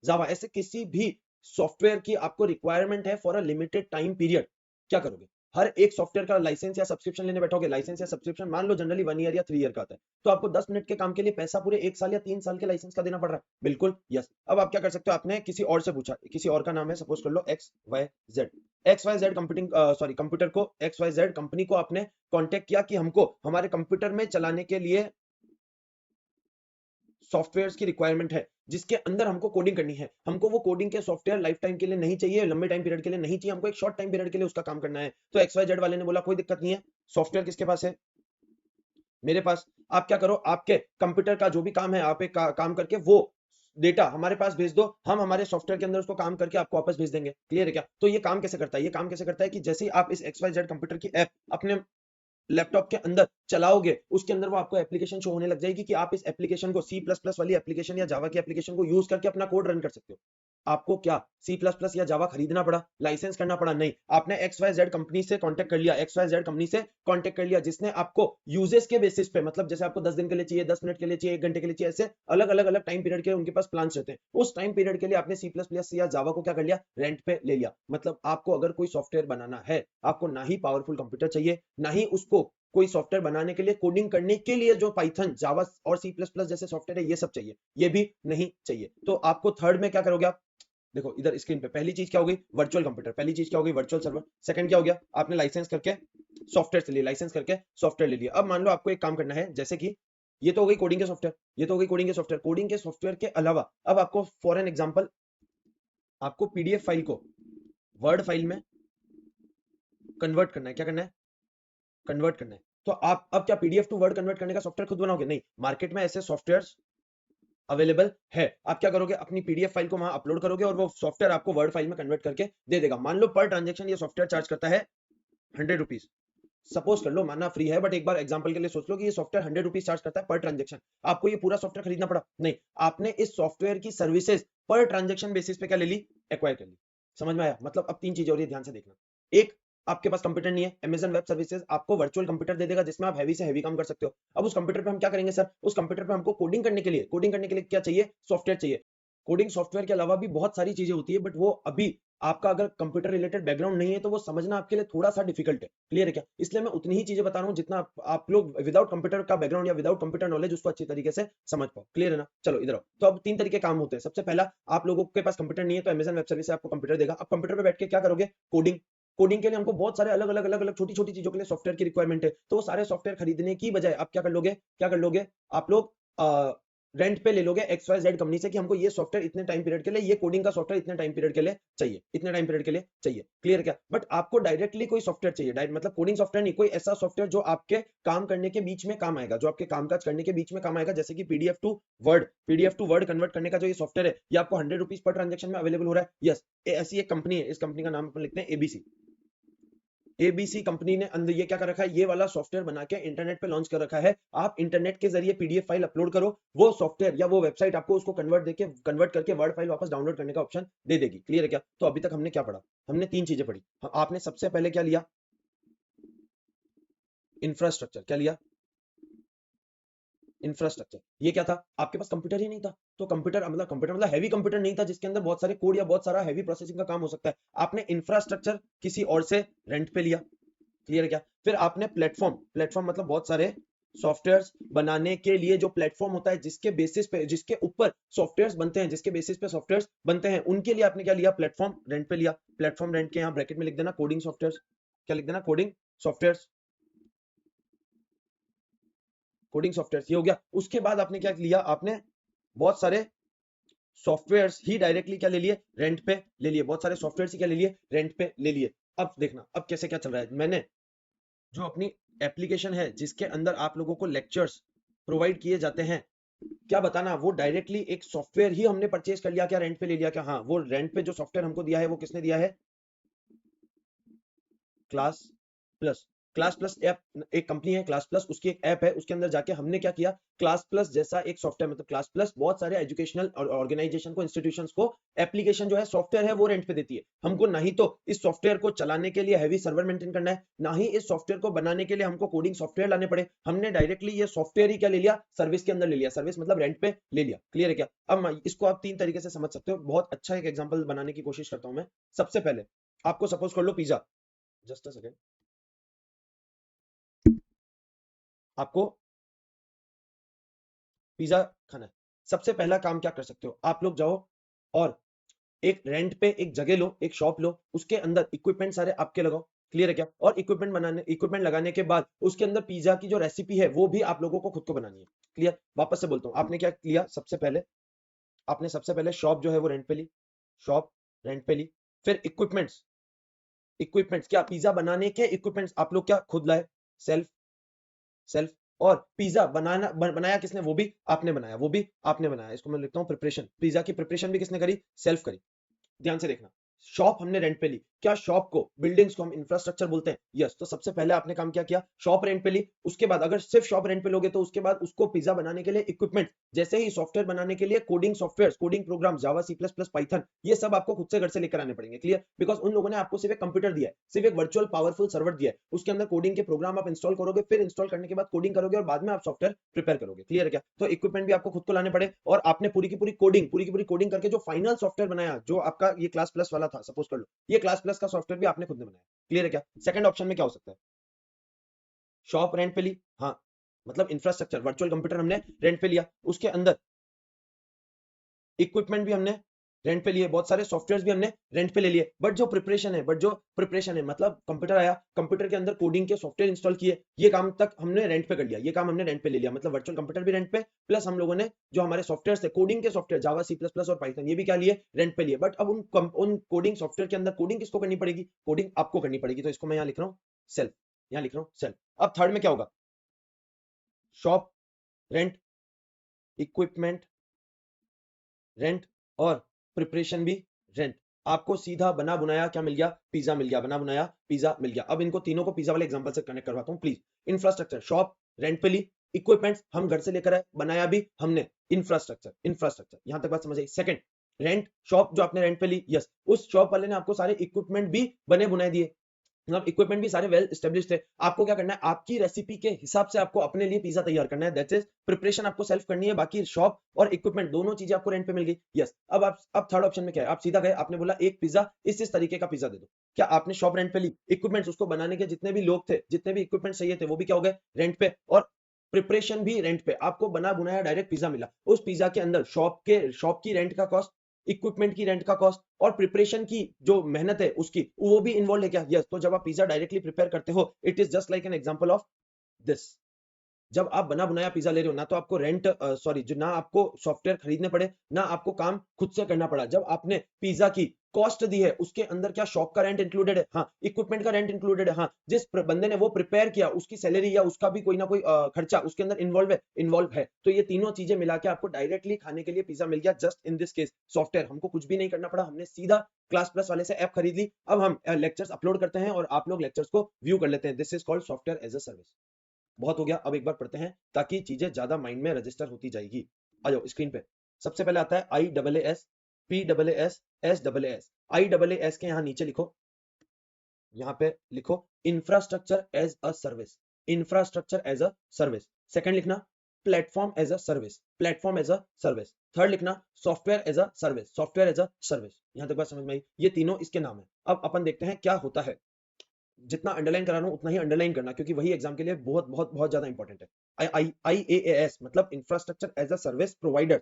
जावा। ऐसे किसी भी सॉफ्टवेयर की आपको रिक्वायरमेंट है for a limited time period, क्या करोगे? हर एक सॉफ्टवेयर का लाइसेंस या सब्सक्रिप्शन लेने बैठोगे, लाइसेंस या सब्सक्रिप्शन मान लो जनरली 1 ईयर या 3 ईयर का आता है, तो आपको 10 मिनट के काम के लिए पैसा पूरे 1 साल या 3 साल के लाइसेंस का देना पड़ रहा है। बिल्कुल यस। अब आप क्या कर सकते हो? आपने किसी और से पूछा, किसी और का नाम है, सपोज कर लो XYZ कंप्यूटिंग, सॉरी कंप्यूटर को XYZ कंपनी को आपने कांटेक्ट किया कि हमको हमारे कंप्यूटर में चलाने के लिए सॉफ्टवेयर्स की रिक्वायरमेंट है, जिसके अंदर हमको कोडिंग करनी है। हमको वो कोडिंग के सॉफ्टवेयर लाइफ टाइम के लिए नहीं चाहिए, लंबे टाइम पीरियड के लिए नहीं चाहिए, हमको एक शॉर्ट टाइम पीरियड के लिए उसका काम करना है। तो XYZ वाले ने बोला कोई दिक्कत नहीं है, सॉफ्टवेयर किसके पास है? मेरे पास। आप क्या करो, आपके कंप्यूटर का जो भी काम है आप एक काम करके वो डेटा हमारे पास भेज दो, हम हमारे सॉफ्टवेयर के अंदर उसको काम करके आपको वापस भेज देंगे। क्लियर है क्या? तो ये काम कैसे करता है? ये काम कैसे करता है कि जैसे ही आप इस XYZ कंप्यूटर की ऐप अपने लैपटॉप के अंदर चलाओगे, उसके अंदर वो आपको एप्लीकेशन शो होने लग जाएगी कि आप इस एप्लीकेशन को C++ वाली एप्लीकेशन या जावा की एप्लीकेशन को यूज करके अपना कोड रन कर सकते हो। आपको क्या C++ या जावा खरीदना पड़ा, लाइसेंस करना पड़ा? नहीं। आपने XYZ कंपनी से कांटेक्ट कर लिया, XYZ कंपनी से कांटेक्ट कर लिया, जिसने आपको यूजेस के बेसिस पे, मतलब जैसे आपको 10 दिन के लिए चाहिए, 10 मिनट के लिए चाहिए, 1 घंटे के लिए चाहिए, ऐसे अलग अलग अलग टाइम पीरियड के उनके पास प्लान्स रहते हैं। उस टाइम पीरियड के लिए आपने C++ या जावा को क्या कर लिया? रेंट पे ले लिया। मतलब आपको अगर कोई सॉफ्टवेयर बनाना है, आपको ना ही पावरफुल कंप्यूटर चाहिए, ना ही उसको कोई सॉफ्टवेयर बनाने के लिए, कोडिंग करने के लिए जो पाइथन, जावा और C++ जैसे सॉफ्टवेयर है ये सब चाहिए, ये भी नहीं चाहिए। तो आपको थर्ड में क्या करोगे आप? देखो इधर स्क्रीन पे पहली चीज क्या हो गई? Virtual computer. पहली चीज क्या हो गई? Virtual server. सेकंड क्या हो गया? आपने लाइसेंस करके सॉफ्टवेयर से लिए, लाइसेंस करके सॉफ्टवेयर ले लिया। अब मान लो आपको एक काम करना है, जैसे कि ये तो हो गई कोडिंग के सॉफ्टवेयर, ये तो हो गई कोडिंग के सॉफ्टवेयर। कोडिंग के सॉफ्टवेयर के अलावा अब आपको फॉर एन एग्जांपल आपको पीडीएफ फाइल को वर्ड फाइल में कन्वर्ट करना है। क्या करना है? कन्वर्ट करना है। तो आप अब क्या पीडीएफ टू वर्ड कन्वर्ट करने का सॉफ्टवेयर खुद बनाओगे? नहीं, मार्केट में ऐसे सॉफ्टवेयर अवेलेबल है। आप क्या करोगे? अपनी पीडीएफ फाइल को वहां अपलोड करोगे और वो सॉफ्टवेयर आपको वर्ड फाइल में कन्वर्ट करके दे देगा। मान लो पर ट्रांजेक्शन ये सॉफ्टवेयर चार्ज करता है 100 रुपीज, सपोज कर लो, मानना फ्री है, बट एक बार एग्जांपल के लिए सोच लो कि ये सॉफ्टवेयर 100 रुपीज चार्ज करता है पर ट्रांजेक्शन। आपको ये पूरा सॉफ्टवेयर खरीदना पड़ा? नहीं, आपने इस सॉफ्टवेयर की सर्विसेज पर ट्रांजेक्शन बेसिस पे क्या ले ली? एक्वायर कर ली। समझ में आया? मतलब अब तीन चीजें हो रही है, ध्यान से देखना। एक, आपके पास कंप्यूटर नहीं है, Amazon वेब सर्विसेज आपको वर्चुअल कंप्यूटर दे देगा जिसमें आप हैवी से हैवी काम कर सकते हो। अब उस कंप्यूटर पे हम क्या करेंगे सर? उस कंप्यूटर पे हमको कोडिंग करने के लिए क्या चाहिए? सॉफ्टवेयर चाहिए। कोडिंग सॉफ्टवेयर के अलावा भी बहुत सारी चीजें होती है, बट वो अभी आपका अगर कंप्यूटर रिलेटेड बैकग्राउंड नहीं है तो वो समझना आपके लिए थोड़ा सा डिफिकल्ट है। क्लियर है क्या? इसलिए मैं उतनी ही चीजें बता रहा हूँ जितना आप लोग विदाउट कंप्यूटर का बैकग्राउंड या विदाउट कंप्यूटर नॉलेज उसको अच्छी तरीके से समझ पाओ। क्लियर है ना? चलो इधर आओ। तो अब 3 तरीके काम होते हैं। सबसे पहला, आप लोगों के पास कंप्यूटर नहीं है तो अमेजन वेब सर्विस से आपको कंप्यूटर देगा। अब कंप्यूटर पे बैठ के क्या करोगे? कोडिंग। कोडिंग के लिए हमको बहुत सारे अलग अलग अलग अलग छोटी छोटी चीजों के लिए सॉफ्टवेयर की रिक्वायरमेंट है। तो वो सारे सॉफ्टवेयर खरीदने की बजाय आप क्या कर लोगे? क्या कर लोगे? आप लोग रेंट पे ले लोगे XYZ कंपनी से कि हमको ये सॉफ्टवेयर इतने टाइम पीरियड के लिए, ये कोडिंग का सॉफ्टवेयर इतने टाइम पीरियड के लिए चाहिए, इतने टाइम पीरियड के लिए चाहिए। क्लियर क्या? बट आपको डायरेक्टली कोई सॉफ्टवेयर चाहिए, डायरेक्ट मतलब कोडिंग सॉफ्टवेयर नहीं, कोई ऐसा सॉफ्टवेयर जो आपके काम करने के बीच में काम आएगा, जो आपके कामकाज करने के बीच में काम आएगा, जैसे कि पीडीएफ टू वर्ड कन्वर्ट करने का जो ये सॉफ्टवेयर है, ये आपको ₹100 पर ट्रांजेक्शन में अवेलेबल हो रहा है। यस, ऐसी एक कंपनी है, इस कंपनी का नाम अपन लिखते हैं एबीसी। एबीसी कंपनी ने अंदर ये क्या कर रखा है? ये वाला सॉफ्टवेयर बना के इंटरनेट पे लॉन्च कर रखा है। आप इंटरनेट के जरिए पीडीएफ फाइल अपलोड करो, वो सॉफ्टवेयर या वो वेबसाइट आपको उसको कन्वर्ट करके वर्ड फाइल वापस डाउनलोड करने का ऑप्शन दे देगी। क्लियर है क्या? तो अभी तक हमने क्या पढ़ा? हमने 3 चीजें पढ़ी। आपने सबसे पहले क्या लिया? इंफ्रास्ट्रक्चर। क्या लिया? इंफ्रास्ट्रक्चर। ये क्या था? आपके पास कंप्यूटर ही नहीं था, तो कंप्यूटर मतलब हैवी कंप्यूटर नहीं था जिसके अंदर बहुत सारे कोड या बहुत सारा हैवी प्रोसेसिंग का काम हो सकता है। आपने इंफ्रास्ट्रक्चर किसी और से रेंट पे लिया। क्लियर है क्या? फिर आपने प्लेटफॉर्म मतलब बहुत सारे सॉफ्टवेयर्स बनाने के लिए जो प्लेटफॉर्म होता है, जिसके बेसिस पे, जिसके ऊपर सॉफ्टवेयर्स बनते हैं, जिसके बेसिस पे सॉफ्टवेयर्स बनते हैं, उनके लिए आपने क्या लिया? प्लेटफॉर्म रेंट पे लिया। प्लेटफॉर्म रेंट के यहाँ ब्रैकेट में लिख देना कोडिंग सॉफ्टवेयर्स। क्या लिख देना? Coding softwares. कोडिंग सॉफ्टवेयर्स ये हो गया। उसके बाद आपने क्या लिया? आपने बहुत सारे सॉफ्टवेयर्स ही डायरेक्टली क्या ले लिए? रेंट पे ले लिए। बहुत सारे सॉफ्टवेयर्स ही क्या ले लिए? रेंट पे ले लिए। अब देखना अब कैसे क्या चल रहा है। मैंने जो अपनी एप्लीकेशन है जिसके अंदर आप लोगों को लेक्चर्स प्रोवाइड किए जाते हैं, क्या बताना, वो डायरेक्टली एक सॉफ्टवेयर ही हमने परचेज कर लिया क्या? रेंट पे ले लिया क्या? हाँ, वो रेंट पे जो सॉफ्टवेयर हमको दिया है वो किसने दिया है? Class plus. Class plus app एक कंपनी है, क्लास प्लस उसकी एक ऐप है, उसके अंदर जाके हमने क्या किया? क्लास प्लस जैसा एक सॉफ्टवेयर, मतलब क्लास प्लस बहुत सारे एजुकेशनल ऑर्गेनाइजेशन को, इंस्टीट्यूशंस को एप्लीकेशन जो है, सॉफ्टवेयर है, वो रेंट पे देती है हमको। नहीं तो इस सॉफ्टवेयर को चलाने के लिए हैवी सर्वर मेंटेन करना है, ना ही इस सॉफ्टवेयर को बनाने के लिए हमको कोडिंग सॉफ्टवेयर लाने पड़े। हमने डायरेक्टली ये सॉफ्टवेयर ही क्या ले लिया? सर्विस के अंदर ले लिया। सर्विस मतलब रेंट पे ले लिया। क्लियर है क्या? अब इसको आप 3 तरीके से समझ सकते हो। बहुत अच्छा एक एग्जांपल बनाने की कोशिश करता हूं मैं। सबसे पहले आपको सपोज कर लो पिज्जा। Just a second. आपको पिज्जा खाना है। सबसे पहला काम क्या कर सकते हो? आप लोग जाओ और एक रेंट पे एक जगह लो, एक शॉप लो, उसके अंदर इक्विपमेंट सारे आपके लगाओ। क्लियर है क्या? और इक्विपमेंट लगाने के बाद उसके अंदर पिज्जा की जो रेसिपी है वो भी आप लोगों को खुद को बनानी है। क्लियर? वापस से बोलता हूँ, आपने क्या लिया? सबसे पहले शॉप जो है वो रेंट पे ली। शॉप रेंट पे ली। फिर इक्विपमेंट्स क्या? पिज्जा बनाने के इक्विपमेंट्स आप लोग क्या खुद लाए? Self self. और पिज्जा बनाया किसने? वो भी आपने बनाया, वो भी आपने बनाया। इसको मैं लिखता हूँ प्रिपरेशन। पिज्जा की प्रिपरेशन भी किसने करी? सेल्फ करी। ध्यान से देखना। शॉप हमने रेंट पे ली। क्या शॉप को, बिल्डिंग्स को हम इंफ्रास्ट्रक्चर बोलते हैं? यस। तो सबसे पहले आपने काम क्या किया? शॉप रेंट पे ली। उसके बाद अगर सिर्फ शॉप रेंट पे लोगे तो उसके बाद उसको पिज्जा बनाने के लिए इक्विपमेंट, जैसे ही सॉफ्टवेयर बनाने के लिए कोडिंग सॉफ्टवेयर, कोडिंग प्रोग्राम, जावा, सी प्लस प्लस, पाइथन, ये सब आपको खुद से घर से लेकर आने पड़ेंगे। क्लियर? बिकॉज उन लोगों ने आपको सिर्फ एक कंप्यूटर दिया है, सिर्फ एक वर्चुअल पावरफुल सर्वर दिया है, उसके अंदर कोडिंग के प्रोग्राम आप इंस्टॉल करोगे, फिर इंस्टॉल करने के बाद कोडिंग करोगे और बाद में आप सॉफ्टवेयर प्रिपेयर करोगे। क्लियर है क्या? तो इक्विपमेंट भी आपको खुद को लाने पड़े और आपने पूरी की पूरी कोडिंग करके जो फाइनल सॉफ्टवेयर बनाया, जो आपका ये क्लास प्लस वाला था, सपोज कर लो ये क्लास प्लस का सॉफ्टवेयर भी आपने खुद ने बनाया। क्लियर है क्या? सेकंड ऑप्शन में क्या हो सकता है? शॉप रेंट पे ली, हाँ, मतलब इंफ्रास्ट्रक्चर, वर्चुअल कंप्यूटर हमने रेंट पे लिया, उसके अंदर इक्विपमेंट भी हमने रेंट पे लिए, बहुत सारे सॉफ्टवेयर भी हमने रेंट पे ले लिए। बट जो प्रिपरेशन है मतलब कंप्यूटर आया, कंप्यूटर के अंदर कोडिंग के सॉफ्टवेयर इंस्टॉल किए, ये काम तक हमने रेंट पे कर लिया, ये काम हमने रेंट पे ले लिया। मतलब वर्चुअल कंप्यूटर भी रेंट पे, प्लस हम लोगों ने जो हमारे सॉफ्टवेयर थे, कोडिंग के सॉफ्टवेयर, जावा, सी प्लस प्लस और पाइथन, ये भी क्या लिए? रेंट पे लिए। बट अब उन कोडिंग सॉफ्टवेयर के अंदर कोडिंग किसको करनी पड़ेगी? कोडिंग आपको करनी पड़ेगी। तो इसको मैं यहाँ लिख रहा हूँ सेल्फ, यहाँ लिख रहा हूँ सेल्फ। अब थर्ड में क्या होगा? शॉप रेंट, इक्विपमेंट रेंट और प्रिपरेशन भी रेंट। आपको सीधा बना बुनाया क्या मिल गया? पिज्जा मिल गया। बना बुनाया पिज्जा मिल गया। अब इनको तीनों को पिज्जा वाले एग्जांपल से कनेक्ट करवाता हूं प्लीज। इंफ्रास्ट्रक्चर, शॉप रेंट पे ली, इक्विपमेंट्स हम घर से लेकर आए, बनाया भी हमने। इंफ्रास्ट्रक्चर यहां तक बात समझ आई? सेकंड, रेंट, शॉप जो आपने रेंट पे ली, यस, उस शॉप वाले ने आपको सारे इक्विपमेंट भी बने बुनाए दिए। मतलब इक्विपमेंट भी सारे वेल एस्टेब्लिश थे। आपको क्या करना है, आपकी रेसिपी के हिसाब से आपको अपने लिए पिज्जा तैयार करना है, दैट्स इज प्रिपरेशन आपको सेल्फ करनी है, बाकी शॉप और इक्विपमेंट दोनों चीजें आपको रेंट पे मिल गई। यस, अब थर्ड ऑप्शन में क्या है, आप सीधा गए, आपने बोला एक पिज्जा इस तरीके का पिज्जा दे दो। क्या आपने शॉप रेंट पे ली, इक्विपमेंट्स उसको बनाने के जितने भी लोग थे, जितने भी इक्विपमेंट चाहिए थे, वो भी क्या हो गए, रेंट पे, और प्रिपरेशन भी रेंट पे, आपको बना बुनाया डायरेक्ट पिज्जा मिला। उस पिज्जा के अंदर शॉप की रेंट का कॉस्ट, इक्विपमेंट की रेंट का कॉस्ट और प्रिपरेशन की जो मेहनत है उसकी, वो भी इन्वॉल्व है क्या? यस। तो जब आप पिज्जा डायरेक्टली प्रिपेयर करते हो, it is just like an example of this. जब आप बना बनाया पिज्जा ले रहे हो, ना तो आपको ना आपको सॉफ्टवेयर खरीदने पड़े, ना आपको काम खुद से करना पड़ा। जब आपने पिज्जा की कॉस्ट दी है, उसके अंदर क्या शॉप का रेंट इंक्लूडेड है? हाँ। इक्विपमेंट का रेंट इंक्लूडेड है? हाँ। जिस बंदे ने वो प्रिपेयर किया, उसकी सैलरी या उसका भी कोई ना कोई खर्चा उसके अंदर इन्वॉल्व है। तो ये तीनों चीजें मिला के आपको डायरेक्टली खाने के लिए पिज्जा मिल गया। Just in this case software, हमको कुछ भी नहीं करना पड़ा, हमने सीधा क्लास प्लस वाले से ऐप खरीद ली। अब हम लेक्चर्स अपलोड करते हैं और आप लोग लेक्चर्स को व्यू कर लेते हैं। This is called software as a service. बहुत हो गया, अब एक बार पढ़ते हैं ताकि चीजें ज्यादा माइंड में रजिस्टर होती जाएगी। आ जाओ स्क्रीन पे। सबसे पहले आता है IaaS, PaaS, SaaS। IaaS के यहाँ नीचे लिखो, यहाँ पे लिखो infrastructure as a service, infrastructure as a service. Second लिखना platform as a service, platform as a service. Third लिखना software as a service, software as a service. यहां तक बात समझ में आई? ये तीनों इसके नाम है। अब अपन देखते हैं क्या होता है। जितना अंडरलाइन करा रहा हूं उतना ही अंडरलाइन करना, क्योंकि वही एग्जाम के लिए बहुत बहुत बहुत ज्यादा इंपॉर्टेंट है। IaaS मतलब infrastructure as a service provider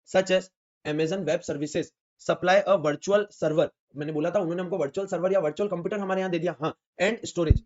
such as Amazon web services supply a virtual server. मैंने बोला था उन्होंने हमको वर्चुअल सर्वर या वर्चुअल कंप्यूटर हमारे यहाँ दे दिया। हाँ। एंड स्टोरेज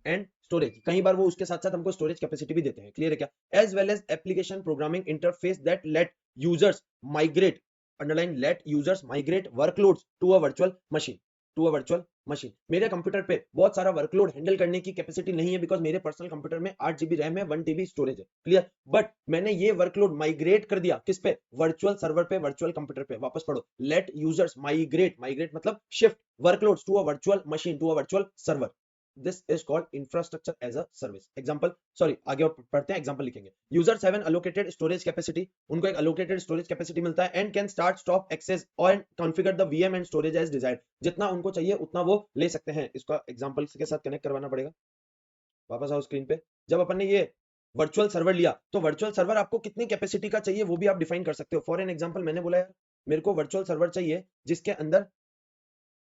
कई बार वो उसके साथ साथ हमको स्टोरेज कैपेसिटी भी देते हैं। क्लियर है क्या? As well as application programming interface that let users migrate, underline, let users migrate workloads to a virtual machine, to a virtual machine. मेरे कंप्यूटर पे बहुत सारा वर्कलोड हैंडल करने की कैपेसिटी नहीं है, बिकॉज मेरे पर्सनल कंप्यूटर में 8 GB रैम है, 1 TB स्टोरेज है। क्लियर? बट मैंने ये वर्कलोड माइग्रेट कर दिया किस पे? वर्चुअल सर्वर पे, वर्चुअल कंप्यूटर पे। वापस पढ़ो, लेट यूजर्स माइग्रेट, माइग्रेट मतलब shift workloads to a virtual machine, to a virtual server. This is called infrastructure as a service. Example, sorry आगे और पढ़ते हैं, एग्जांपल लिखेंगे। Users have an allocated storage capacity, उनको एक एलोकेटेड स्टोरेज कैपेसिटी मिलता है, and can start stop access और configure the VM and storage as desired. जितना उनको चाहिए उतना वो ले सकते हैं। इसका एग्जांपल के साथ कनेक्ट करवाना पड़ेगा। वापस आओ स्क्रीन पे। जब अपन ने ये वर्चुअल सर्वर लिया, तो वर्चुअल सर्वर आपको कितनी कैपेसिटी का चाहिए वो भी आप डिफाइन कर सकते हो। फॉर एन एग्जांपल मैंने बोला यार मेरे को वर्चुअल सर्वर चाहिए जिसके अंदर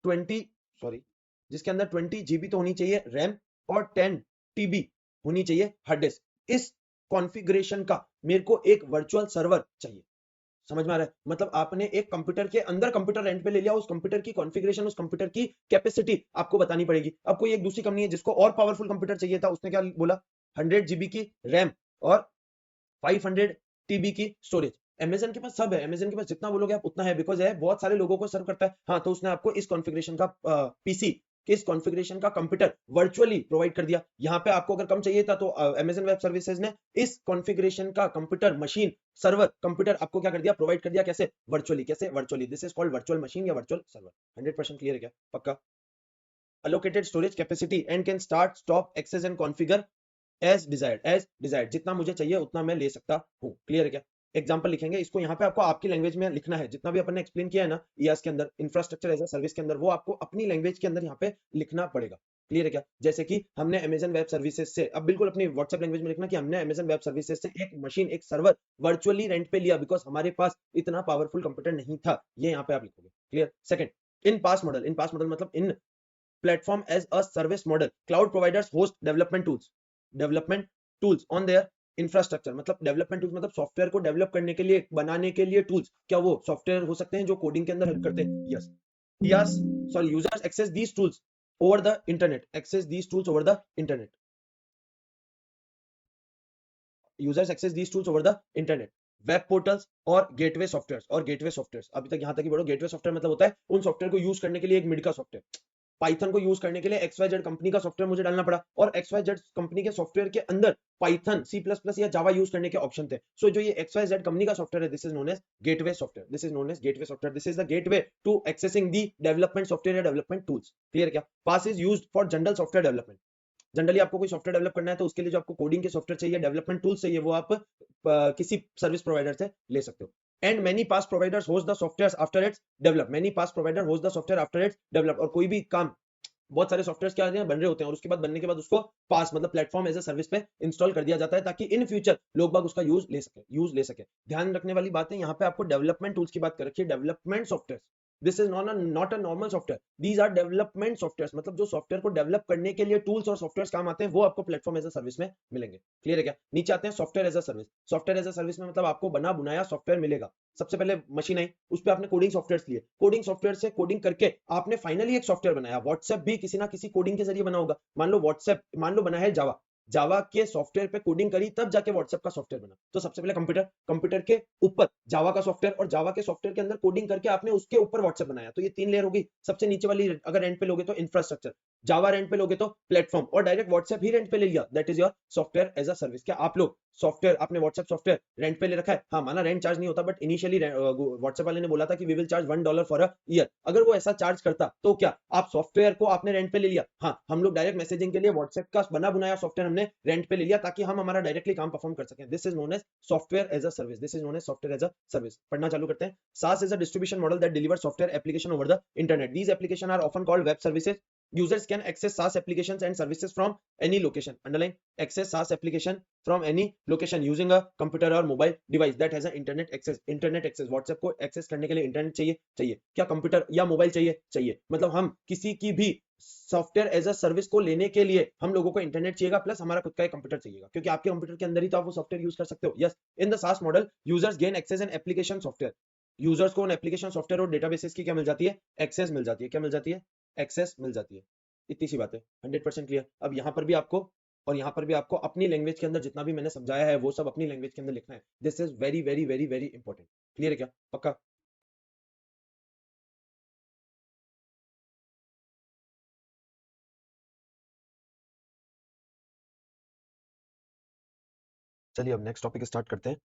20 सॉरी जिसके अंदर 20 GB तो होनी चाहिए रैम और 10 TB होनी चाहिए हार्ड डिस्क। इस कॉन्फ़िगरेशन का मेरे को एक वर्चुअल सर्वर चाहिए। समझ में आ रहा है? मतलब आपने एक कंप्यूटर के अंदर कंप्यूटर रेंट पे ले लिया, उस कंप्यूटर की कॉन्फ़िगरेशन, उस कंप्यूटर की कैपेसिटी आपको बतानी पड़ेगी। अब कोई एक दूसरी कंपनी है जिसको और पावरफुल कंप्यूटर चाहिए था, उसने क्या बोला? 100 GB की रैम और 500 TB की स्टोरेज। अमेजन के पास सब है, अमेजन के पास जितना बोलोगे आप उतना है, बिकॉज है बहुत सारे लोगों को सर्व करता है। हाँ, तो उसने आपको इस कॉन्फ़िगरेशन का पीसी, किस कॉन्फ़िगरेशन का कंप्यूटर वर्चुअली प्रोवाइड कर दिया। यहाँ पे आपको अगर कम चाहिए था तो अमेजन वेब सर्विसेज ने इस कॉन्फ़िगरेशन का कंप्यूटर मशीन सर्वर कंप्यूटर आपको क्या कर दिया? प्रोवाइड कर दिया। कैसे? वर्चुअली। कैसे? Virtually. This is called virtual machine या वर्चुअल सर्वर। 100% क्लियर है क्या? पक्का? allocated storage capacity and can start, stop, access and configure as desired. जितना मुझे चाहिए उतना मैं ले सकता हूँ। क्लियर है क्या? एग्जांपल लिखेंगे, इसको यहाँ पे आपको आपकी लैंग्वेज में लिखना है। जितना भी अपन ने एक्सप्लेन किया है ना IaaS के अंदर, इंफ्रास्ट्रक्चर एज अ सर्विस के अंदर, वो आपको अपनी लैंग्वेज के अंदर यहाँ पे लिखना पड़ेगा। क्लियर है क्या? जैसे कि हमने अमेजन वेब सर्विसेज से, अब बिल्कुल अपनी व्हाट्सएप लैंग्वेज में लिखना कि हमने अमेजन वेब सर्विसेज से एक मशीन, एक सर्वर वर्चुअली रेंट पे लिया, बिकॉज हमारे पास इतना पावरफुल कंप्यूटर नहीं था। ये यहाँ पे आप लिखोगे। क्लियर? सेकंड, इन पास मॉडल, इन पास मॉडल मतलब इन platform as a service model, cloud providers host development tools on their infrastructure। मतलब डेवलपमेंट टूल्स मतलब सॉफ्टवेयर को डेवलप करने के लिए, बनाने के लिए टूल्स। क्या वो सॉफ्टवेयर हो सकते हैं जो कोडिंग के अंदर हेल्प करते हैं? Yes. Yes, sorry, users access these tools over the internet, access these tools over the internet, users access these tools over the internet. Web portals और गेटवे सॉफ्टवेयर, और गेटवे सॉफ्टवेयर अभी तक यहां तक ही बढ़ो। गेटवे सॉफ्टवेयर मतलब होता है उन सॉफ्टवेयर को यूज करने के लिए एक मिड का सॉफ्टवेयर। पाइथन को यूज करने के लिए XYZ कंपनी का सॉफ्टवेयर मुझे डालना पड़ा, और XYZ कंपनी के सॉफ्टवेयर के अंदर पाइथन, C++ या जावा यूज करने के ऑप्शन थे। सो जो ये XYZ कंपनी का सॉफ्टवेयर है, this is known as gateway software, this is known as gateway software, this is the gateway to accessing the development software या डेवलपमेंट टूल्स। क्लियर क्या? PaaS is used for general software development. Generally आपको कोई software develop करना है तो उसके लिए जो आपको कोडिंग के सॉफ्टवेयर चाहिए, डेवलपमेंट टूल चाहिए, वो आप किसी सर्विस प्रोवाइडर से ले सकते हो। And many pass providers host the software after it's develop, many pass provider host the software after it's develop. और कोई भी काम बहुत सारे सॉफ्टवेयर क्या बन रहे होते हैं और उसके बाद बनने के बाद उसको पास मतलब प्लेटफॉर्म एज अ सर्विस पे इंस्टॉल कर दिया जाता है ताकि इन फ्यूचर लोग बाग उसका यूज ले सके। ध्यान रखने वाली बात है यहाँ पे आपको डेवलपमेंट टूल्स की बात कर रखी है, development software. This is not a normal software, these are development software, मतलब जो सॉफ्टवेयर को डेवलप करने के लिए टूल्स और सॉफ्टवेयर काम आते हैं वो आपको प्लेटफॉर्म एज अ सर्विस में मिलेंगे। क्लियर है क्या? नीचे आते हैं software as a service. Software as a service में मतलब आपको बना बुनाया सॉफ्टवेयर मिलेगा। सबसे पहले मशीन आई, उस पर आपने कोडिंग सॉफ्टवेयर लिए, कोडिंग सॉफ्टवेयर से कोडिंग करके आपने फाइनली एक सॉफ्टवेयर बनाया। व्हाट्सएप भी किसी ना किसी कोडिंग के जरिए बना होगा। मान लो व्हाट्सएप, मान लो बना है जावा, जावा के सॉफ्टवेयर पे कोडिंग करी तब जाके व्हाट्सएप का सॉफ्टवेयर बना। तो सबसे पहले कंप्यूटर, कंप्यूटर के ऊपर जावा का सॉफ्टवेयर और जावा के सॉफ्टवेयर के अंदर कोडिंग करके आपने उसके ऊपर व्हाट्सएप बनाया। तो ये 3 लेयर होगी। सबसे नीचे वाली अगर रेंट पे लोगे तो इंफ्रास्ट्रक्चर, जावा रेंट पे लोगे तो प्लेटफॉर्म, और डायरेक्ट व्हाट्सएप ही रेंट पे ले लिया, that is your software as a service. क्या आप लोग सॉफ्टवेयर, आपने व्हाट्सएप सॉफ्टवेयर रेंट पे ले रखा है? हाँ, माना रेंट चार्ज नहीं होता, बट इनिशियली व्हाट्सएप वाले ने बोला था कि we will charge $1 for a year. अगर वो ऐसा चार्ज करता तो क्या आप सॉफ्टवेयर को आपने रेंट पे ले लिया? हाँ, हम लोग डायरेक्ट मैसेजिंग के लिए व्हाट्सएप का बना बुनाया सॉफ्टवेयर हमने रेंट पे ले लिया ताकि हम हमारा डायरेक्टली काम परफॉर्म कर सकें। This is known as software as a service, this is known as software as a service. पढ़ना चालू करते हैं। SaaS is a distribution model that delivers software application over the internet. These applications are often called web services. Users can access SaaS applications and services from any location. Underline, access SaaS application from any location using a computer or mobile device that has an internet access. Internet access, WhatsApp को access करने के लिए internet चाहिए। क्या computer या mobile चाहिए। मतलब हम किसी की भी सॉफ्टवेयर एज अ सर्विस को लेने के लिए हम लोगों को इंटरनेट चाहिएगा, प्लस हमारा खुद का एक कंप्यूटर चाहिएगा, क्योंकि आपके कंप्यूटर के अंदर ही तो आप वो सॉफ्टवेयर यूज कर सकते हो। Yes, in the SaaS model users gain access an application software. Users को उन एप्लीकेशन सॉफ्टवेयर और डेटाबेसेस की क्या मिल जाती है? एक्सेस मिल जाती है। क्या मिल जाती है? एक्सेस मिल जाती है। इतनी सी बात है, 100% क्लियर। अब यहाँ पर भी आपको और यहाँ पर भी आपको अपनी लैंग्वेज के अंदर जितना भी मैंने समझाया है वो सब अपनी लैंग्वेज के अंदर लिखना है। This is very very very very important. Clear है क्या? पक्का? चलिए अब नेक्स्ट टॉपिक स्टार्ट करते हैं।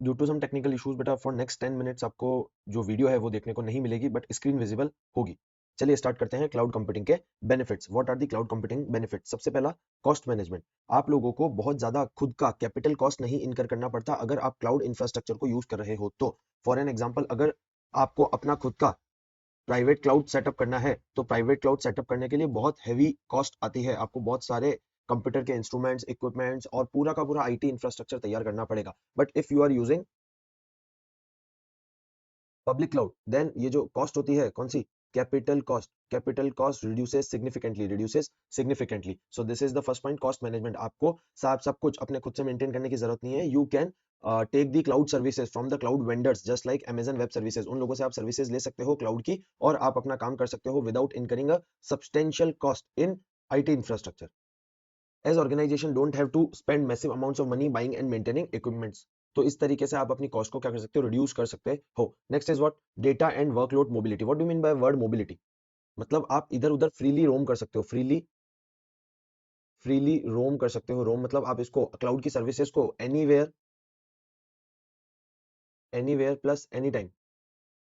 Due to some technical issues बेटा फॉर नेक्स्ट 10 मिनट्स आपको जो वीडियो है वो देखने को नहीं मिलेगी, बट स्क्रीन विजिबल होगी। चलिए स्टार्ट करते हैं क्लाउड कंप्यूटिंग के benefits. What are the cloud computing benefits? सबसे पहला, कॉस्ट मैनेजमेंट। आप लोगों को बहुत ज्यादा खुद का कैपिटल कॉस्ट नहीं इनकर करना पड़ता अगर आप क्लाउड इंफ्रास्ट्रक्चर को यूज कर रहे हो तो। फॉर एन एग्जांपल, अगर आपको अपना खुद का प्राइवेट क्लाउड सेटअप करना है तो प्राइवेट क्लाउड सेटअप करने के लिए बहुत हैवी कॉस्ट आती है। आपको बहुत सारे कंप्यूटर के इंस्ट्रूमेंट्स, इक्विपमेंट्स और पूरा का पूरा आईटी इंफ्रास्ट्रक्चर तैयार करना पड़ेगा। But if you are using public cloud, then ये जो कॉस्ट होती है कौन सी? Capital cost reduces significantly. So this is the first point, cost management. आपको सब कुछ अपने खुद से मेंटेन करने की जरूरत नहीं है। You can take the cloud services from the cloud vendors just like Amazon web services. उन लोगों से आप सर्विसेज ले सकते हो क्लाउड की और आप अपना काम कर सकते हो without incurring a substantial cost in IT infrastructure. As organization don't have to spend massive amounts of money buying and maintaining equipments. तो इस तरीके से आप अपनी कॉस्ट को क्या कर सकते हो? रिड्यूस कर सकते हो। Next is what? Data and workload mobility. What do mean by word mobility? मतलब आप इधर उधर फ्रीली रोम कर सकते हो। फ्रीली रोम कर सकते हो। रोम मतलब आप इसको क्लाउड की सर्विसेज को anywhere plus any time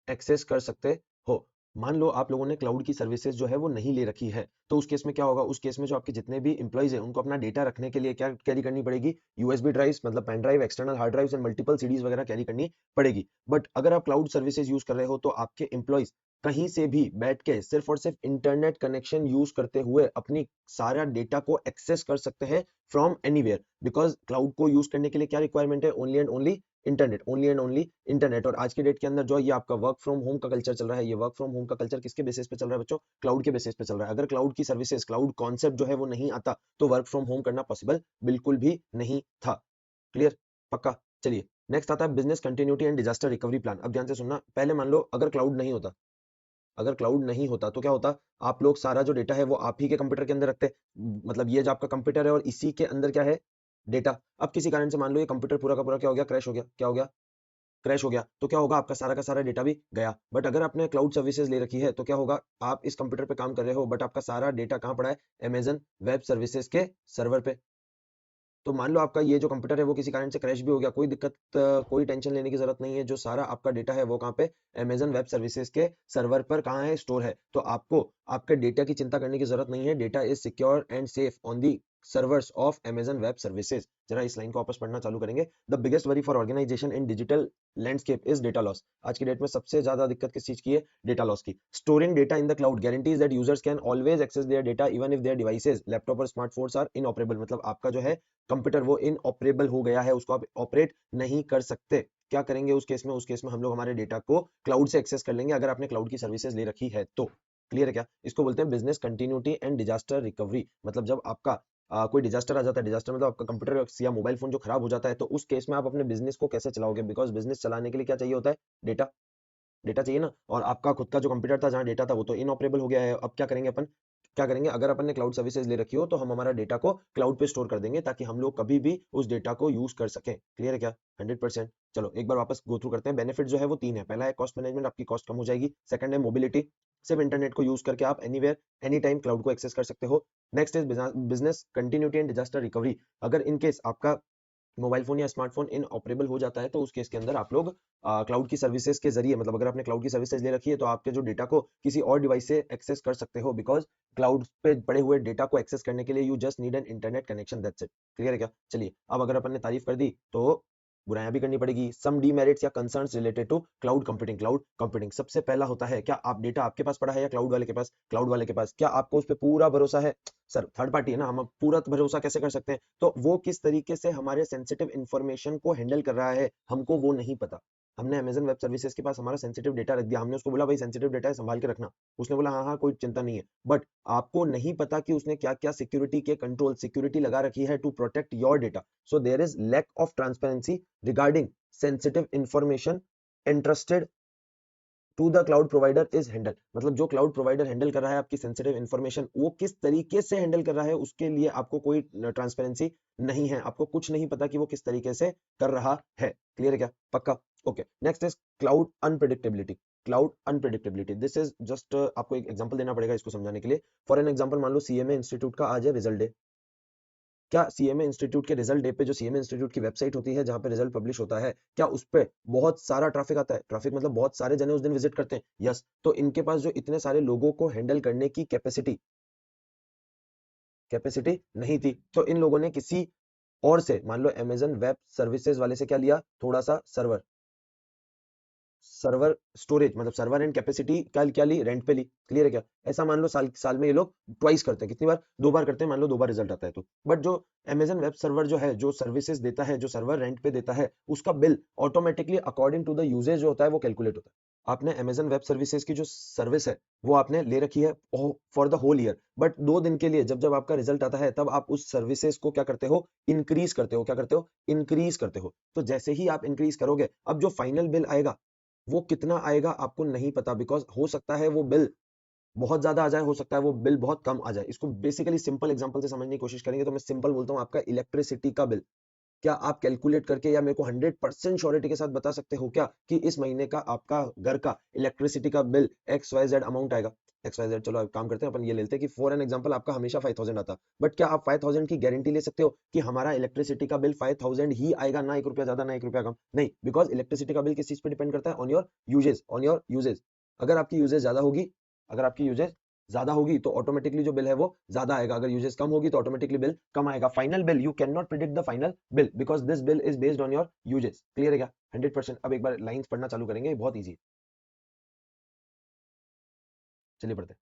access कर सकते हो। मान लो आप लोगों ने क्लाउड की सर्विसेज जो है वो नहीं ले रखी है, तो उस केस में क्या होगा? उस केस में जो आपके जितने भी एम्प्लॉइज हैं उनको अपना डेटा रखने के लिए क्या कैरी करनी पड़ेगी? यूएसबी ड्राइव्स, मतलब pen drive, external hard drives and multiple CDs वगैरह कैरी करनी पड़ेगी। बट अगर आप क्लाउड सर्विसेज यूज कर रहे हो तो आपके एम्प्लॉइज कहीं से भी बैठ के सिर्फ और सिर्फ इंटरनेट कनेक्शन यूज करते हुए अपनी सारा डेटा को एक्सेस कर सकते हैं फ्रॉम एनीवेयर। बिकॉज क्लाउड को यूज करने के लिए क्या रिक्वायरमेंट है? Only and only internet, only and only internet. और आज के डेट के अंदर जो ये आपका वर्क फ्रॉम होम का कल्चर चल रहा है, ये वर्क फ्रॉम होम का कल्चर किसके बेसिस पे चल रहा है बच्चों? क्लाउड के बेसिस पे चल रहा है। अगर क्लाउड की सर्विसेज, क्लाउड कॉन्सेप्ट जो है वो नहीं आता तो वर्क फ्रॉम होम करना पॉसिबल बिल्कुल भी नहीं था। क्लियर? पक्का? चलिए नेक्स्ट आता है business continuity and disaster recovery plan. अब ध्यान से सुनना। पहले मान लो अगर क्लाउड नहीं होता तो क्या होता? आप लोग सारा जो डेटा है वो आप ही के कंप्यूटर के अंदर रखते। मतलब ये जो आपका कंप्यूटर है और इसी के अंदर क्या है? डेटा। अब किसी कारण से मान लो ये कंप्यूटर पूरा का पूरा क्या हो गया? क्रैश हो गया। क्या हो गया? क्रैश हो गया। तो क्या होगा? आपका सारा का सारा डेटा भी गया। बट अगर आपने क्लाउड सर्विसेज ले रखी है तो क्या होगा? आप इस कंप्यूटर पे काम कर रहे हो बट आपका सारा डेटा कहाँ पड़ा है? अमेजन वेब सर्विसेज के सर्वर पे। तो मान लो आपका ये जो कंप्यूटर है वो किसी कारण से क्रैश भी हो गया, कोई दिक्कत, कोई टेंशन लेने की जरूरत नहीं है। जो सारा आपका डेटा है वो कहाँ पे? अमेजन वेब सर्विसेज के सर्वर पर कहाँ है? स्टोर है। तो आपको आपके डेटा की चिंता करने की जरूरत नहीं है। Data is secure and safe on the servers of Amazon web services. जरा इस लाइन को वापस पढ़ना चालू करेंगे। The biggest worry for organisation in digital landscape is data loss. आज की डेट में सबसे ज्यादा दिक्कत किस चीज की है? डेटा लॉस की। Storing data in the cloud guarantees that users can always access their data even if their devices laptop और स्मार्टफोन्स आर इनऑपरेबल। मतलब आपका जो है कंप्यूटर वो इनऑपरेबल हो गया है, उसको आप ऑपरेट नहीं कर सकते। क्या करेंगे उस केस में? उस केस में हम लोग हमारे डेटा को क्लाउड से एक्सेस कर लेंगे, अगर आपने क्लाउड की सर्विसेज ले रखी है तो। क्लियर है क्या? इसको बोलते हैं business continuity and disaster recovery. मतलब जब आपका कोई डिजास्टर आ जाता है, डिजास्टर मतलब आपका कंप्यूटर या मोबाइल फोन जो खराब हो जाता है, तो उस केस में आप अपने बिजनेस को कैसे चलाओगे? बिकॉज बिजनेस चलाने के लिए क्या चाहिए होता है? डेटा। डेटा चाहिए ना। और आपका खुद का जो कंप्यूटर था जहाँ डेटा था वो तो इनऑपरेबल हो गया है। अब क्या करेंगे अपन? क्या करेंगे? अगर अपन ने क्लाउड सर्विसेज ले रखी हो तो हम हमारा डेटा को क्लाउड पे स्टोर कर देंगे ताकि हम लोग कभी भी उस डेटा को यूज कर सकें। क्लियर है क्या? 100%। चलो एक बार वापस गो थ्रू करते हैं। बेनिफिट जो है वो 3 है। पहला है कॉस्ट मैनेजमेंट, आपकी कॉस्ट कम हो जाएगी। सेकंड है मोबिलिटी, सिर्फ इंटरनेट को यूज करके आप एनीवेयर एनी टाइम क्लाउड को एक्सेस कर सकते हो। Next is business continuity and disaster recovery. अगर इन केस आपका मोबाइल फोन या स्मार्टफोन इन ऑपरेबल हो जाता है तो उस केस के अंदर आप लोग क्लाउड की सर्विसेज के जरिए, मतलब अगर आपने क्लाउड की सर्विसेज ले रखी है तो आपके जो डेटा को किसी और डिवाइस से एक्सेस कर सकते हो। बिकॉज क्लाउड पे पड़े हुए डेटा को एक्सेस करने के लिए you just need an internet connection, that's it. Clear है क्या? चलिए अब अगर अपन ने तारीफ कर दी तो बुराइयां भी करनी पड़ेगी। सम डीमेरिट्स या concerns related to cloud computing. Cloud computing सबसे पहला होता है, क्या आप डेटा आपके पास पड़ा है या क्लाउड वाले के पास? क्लाउड वाले के पास। क्या आपको उस पर पूरा भरोसा है? सर थर्ड पार्टी है ना, हम पूरा भरोसा कैसे कर सकते हैं? तो वो किस तरीके से हमारे सेंसिटिव इंफॉर्मेशन को हैंडल कर रहा है हमको वो नहीं पता। हमने अमेजन वेब सर्विसेज के पास हमारा सेंसिटिव डेटा रख दिया, हमने उसको बोला भाई सेंसिटिव डेटा है संभाल के रखना, उसने बोला हाँ हाँ कोई चिंता नहीं है। बट आपको नहीं पता कि उसने क्या क्या सिक्योरिटी के कंट्रोल, सिक्योरिटी लगा रखी है to protect your data. So there is lack of transparency regarding sensitive information entrusted to the cloud provider is handle. मतलब जो क्लाउड प्रोवाइडर हैंडल कर रहा है आपकी सेंसिटिव इंफॉर्मेशन, वो किस तरीके से हैंडल कर रहा है उसके लिए आपको कोई ट्रांसपेरेंसी नहीं है। आपको कुछ नहीं पता कि वो किस तरीके से कर रहा है। क्लियर है क्या? पक्का? Okay. Next is cloud unpredictability. Cloud unpredictability, this is just आपको एक एग्जांपल देना पड़ेगा इसको समझाने के लिए। फॉर एन एग्जांपल मान लो सीएमए इंस्टीट्यूट का आज है रिजल्ट डे। क्या सीएमए इंस्टीट्यूट के रिजल्ट डे पे जो सीएमए इंस्टीट्यूट की वेबसाइट होती है जहां पे रिजल्ट पब्लिश होता है, क्या उस पे बहुत सारा ट्रैफिक आता है? ट्रैफिक मतलब बहुत सारे जने उस दिन विजिट करते हैं। यस। तो इनके पास जो इतने सारे लोगों को हैंडल करने की कैपेसिटी कैपेसिटी नहीं थी, तो इन लोगों ने किसी और से, मान लो अमेजन वेब सर्विसेज वाले से क्या लिया? थोड़ा सा सर्वर, सर्वर स्टोरेज, मतलब सर्वर एंड कैपेसिटी क्या क्या ली? रेंट पे ली। क्लियर है क्या? ऐसा मान लो साल साल में ये लोग ट्वाइस करते हैं। कितनी बार? 2 बार करते हैं। मान लो 2 बार रिजल्ट आता है तो। बट जो अमेजन वेब सर्वर जो है, जो सर्विसेज देता है, जो सर्वर रेंट पे देता है, उसका bill automatically according to the usage जो होता है वो कैलकुलेट होता है। आपने अमेजन वेब सर्विसेज की जो सर्विस है वो आपने ले रखी है for the whole year, but 2 दिन के लिए जब जब आपका रिजल्ट आता है तब आप उस सर्विसेज को क्या करते हो? इंक्रीज करते हो। क्या करते हो? इंक्रीज करते हो। तो जैसे ही आप इंक्रीज करोगे, अब जो फाइनल बिल आएगा वो कितना आएगा आपको नहीं पता। बिकॉज हो सकता है वो बिल बहुत ज्यादा आ जाए, हो सकता है वो बिल बहुत कम आ जाए। इसको बेसिकली सिंपल एग्जांपल से समझने की कोशिश करेंगे तो मैं सिंपल बोलता हूँ, आपका इलेक्ट्रिसिटी का बिल, क्या आप कैलकुलेट करके या मेरे को 100% श्योरिटी के साथ बता सकते हो क्या कि इस महीने का आपका घर का इलेक्ट्रिसिटी का बिल XYZ अमाउंट आएगा? XYZ, चलो अब काम करते हैं, अपन ये लेते हैं कि फॉर एन एग्जांपल आपका हमेशा 5000 आता, बट क्या आप 5000 की गारंटी ले सकते हो कि हमारा इलेक्ट्रिसिटी का बिल 5000 ही आएगा, ना 1 रुपया ज्यादा ना 1 रुपया कम? नहीं। बिकॉज इलेक्ट्रिसिटी का बिल किस चीज पे डिपेंड करता है? On your usage, on your usage. अगर आपकी यूजेज ज्यादा होगी, अगर आपकी यूजेज ज्यादा होगी तो ऑटोमेटिकली जो बिल है वो ज्यादा आएगा। अगर यूजेस कम होगी तो ऑटोमेटिकली बिल कम आएगा। Final bill, you can not predict the final bill because this bill is based on your uses. Clear है क्या? 100%। अब एक बार लाइंस पढ़ना चालू करेंगे, बहुत ईजी है। चलिए पढ़ते हैं।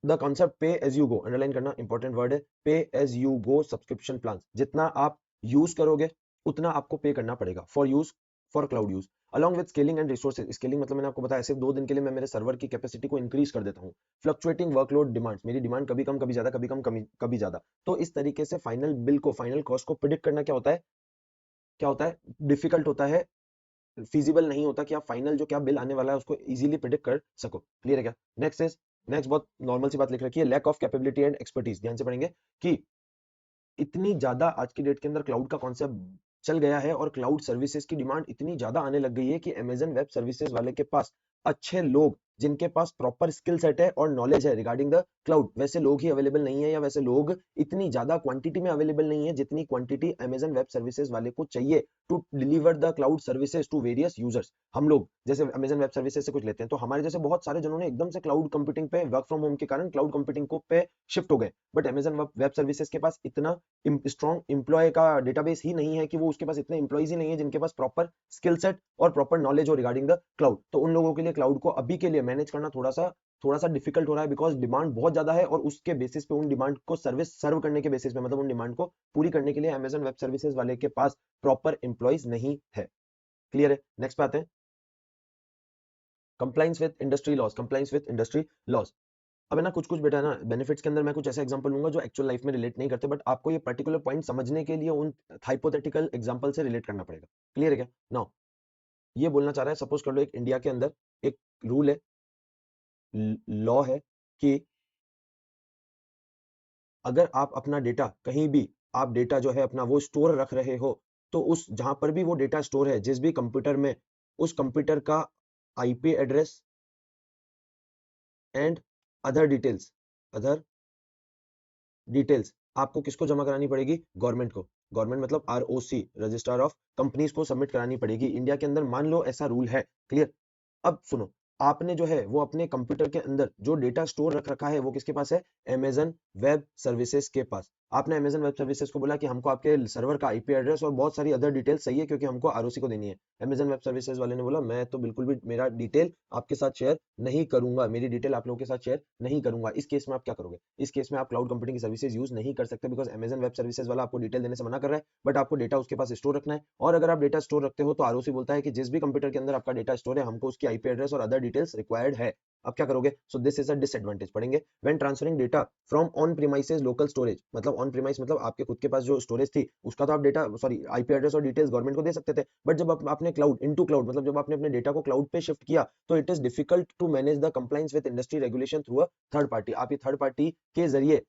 The concept pay as you go, underline करना इंपॉर्टेंट वर्ड है। Pay as you go subscription plan, जितना आप यूज करोगे उतना आपको पे करना पड़ेगा for use, for cloud use. Along with scaling and resources, scaling मतलब मैंने आपको बताया सिर्फ 2 दिन के लिए मैं मेरे सर्वर की कैपेसिटी को इंक्रीज कर देता हूँ। फ्लक्चुएटिंग वर्कलोड डिमांड्स, मेरी डिमांड कभी कम कभी ज्यादा, कभी कम कभी ज्यादा। तो इस तरीके से फाइनल बिल को, फाइनल कॉस्ट को प्रिडिक्ट करना क्या होता है? क्या होता है? डिफिकल्ट होता है, फीजिबल नहीं होता कि आप फाइनल जो क्या बिल आने वाला है उसको इजीली प्रिडिक्ट कर सको। क्लियर है क्या? नेक्स्ट इज, नेक्स्ट बहुत नॉर्मल सी बात लिख रखी है, lack of capability and expertise. ध्यान से पढ़ेंगे कि इतनी ज्यादा आज की डेट के अंदर क्लाउड का कॉन्सेप्ट चल गया है और क्लाउड सर्विसेज की डिमांड इतनी ज्यादा आने लग गई है कि अमेजन वेब सर्विसेज वाले के पास अच्छे लोग जिनके पास प्रॉपर स्किल सेट है और नॉलेज है रिगार्डिंग द क्लाउड, वैसे लोग ही अवेलेबल नहीं है, या वैसे लोग इतनी ज्यादा क्वांटिटी में अवेलेबल नहीं है जितनी क्वांटिटी अमेजन वेब सर्विसेज वाले को चाहिए to deliver the cloud services to various users. हम लोग जैसे अमेजन वेब सर्विसेज से कुछ लेते हैं, तो हमारे जैसे बहुत सारे जनों ने एकदम से क्लाउड कंप्यूटिंग पे वर्क फ्रॉम होम के कारण क्लाउड कंप्यूटिंग को पे शिफ्ट हो गए, बट अमेजन वेब सर्विसेज के पास इतना स्ट्रॉन्ग एम्प्लॉय का डेटाबेस ही नहीं है, कि वो उसके पास इतने एम्प्लॉइज ही नहीं है जिनके पास प्रॉपर स्किल सेट और प्रॉपर नॉलेज हो रिगार्डिंग द क्लाउड। तो उन लोगों के लिए क्लाउड को अभी के लिए मैनेज करना थोड़ा सा डिफिकल्ट हो रहा है, बिकॉज डिमांड बहुत ज्यादा है, और उसके बेसिस पे उन डिमांड को सर्विस सर्व करने के बेसिस पे, मतलब उन डिमांड को पूरी करने के लिए अमेजन वेब सर्विसेज वाले के पास प्रॉपर एम्प्लॉइज नहीं है। क्लियर है? नेक्स्ट पे आते हैं, compliance with industry loss. Compliance with industry loss. अब है ना कुछ कुछ बेटा ना बेनिफिट्स के अंदर मैं कुछ ऐसे एग्जांपल लूंगा जो एक्चुअल लाइफ में रिलेट नहीं करते, बट आपको ये पर्टिकुलर पॉइंट समझने के लिए उन हाइपोथेटिकल एग्जांपल से रिलेट करना पड़ेगा। क्लियर है क्या? नाउ ये बोलना चाह रहा है, सपोज कर लो एक इंडिया के अंदर एक रूल है, लॉ है, कि अगर आप अपना डेटा कहीं भी, आप डेटा जो है अपना वो स्टोर रख रहे हो, तो उस जहां पर भी वो डेटा स्टोर है, जिस भी कंप्यूटर में, उस कंप्यूटर का IP address and other details, other details आपको किसको जमा करानी पड़ेगी? गवर्नमेंट को। गवर्नमेंट मतलब आरओसी, रजिस्ट्रार ऑफ कंपनीज को सबमिट करानी पड़ेगी इंडिया के अंदर, मान लो ऐसा रूल है। क्लियर? अब सुनो, आपने जो है वो अपने कंप्यूटर के अंदर जो डेटा स्टोर रख रखा है वो किसके पास है? अमेजन वेब सर्विसेज के पास। आपने अमेजन वेब सर्विसेज को बोला कि हमको आपके सर्वर का आईपी एड्रेस और बहुत सारी अदर डिटेल्स चाहिए, क्योंकि हमको आरओसी को देनी है। अमेजन वेब सर्विसेज वाले ने बोला मैं तो बिल्कुल भी मेरा डिटेल आपके साथ शेयर नहीं करूंगा, मेरी डिटेल आप लोगों के साथ शेयर नहीं करूंगा। इस केस में आप क्या करोगे? इस केस में आप क्लाउड कंप्यूटिंग की सर्विसेज यूज नहीं कर सकते, बिकॉज अमेजन वेब सर्विसेज वाला आपको डिटेल देने से मना कर रहा है, बट आपको डेटा उसके पास स्टोर रखना है। और अगर आप डेटा स्टोर रखते हो तो आरओसी बोलता है कि जिस भी कंप्यूटर के अंदर आपका डेटा स्टोर है, हमको उसकी आईपी एड्रेस और अदर डिटेल्स रिक्वायर्ड है। अब क्या करोगे? So this is a disadvantage. पढ़ेंगे, when transferring data from on premises local storage, मतलब ऑन प्रीमाइस मतलब आपके खुद के पास जो स्टोरेज थी उसका तो आप डेटा, सॉरी, आईपी एड्रेस और डिटेल्स गवर्नमेंट को दे सकते थे, बट जब आपने क्लाउड इनटू क्लाउड, मतलब जब आपने अपने डेटा को क्लाउड पे शिफ्ट किया, तो it is difficult to manage the compliance with industry regulation through a third party. आप ये थर्ड पार्टी के जरिए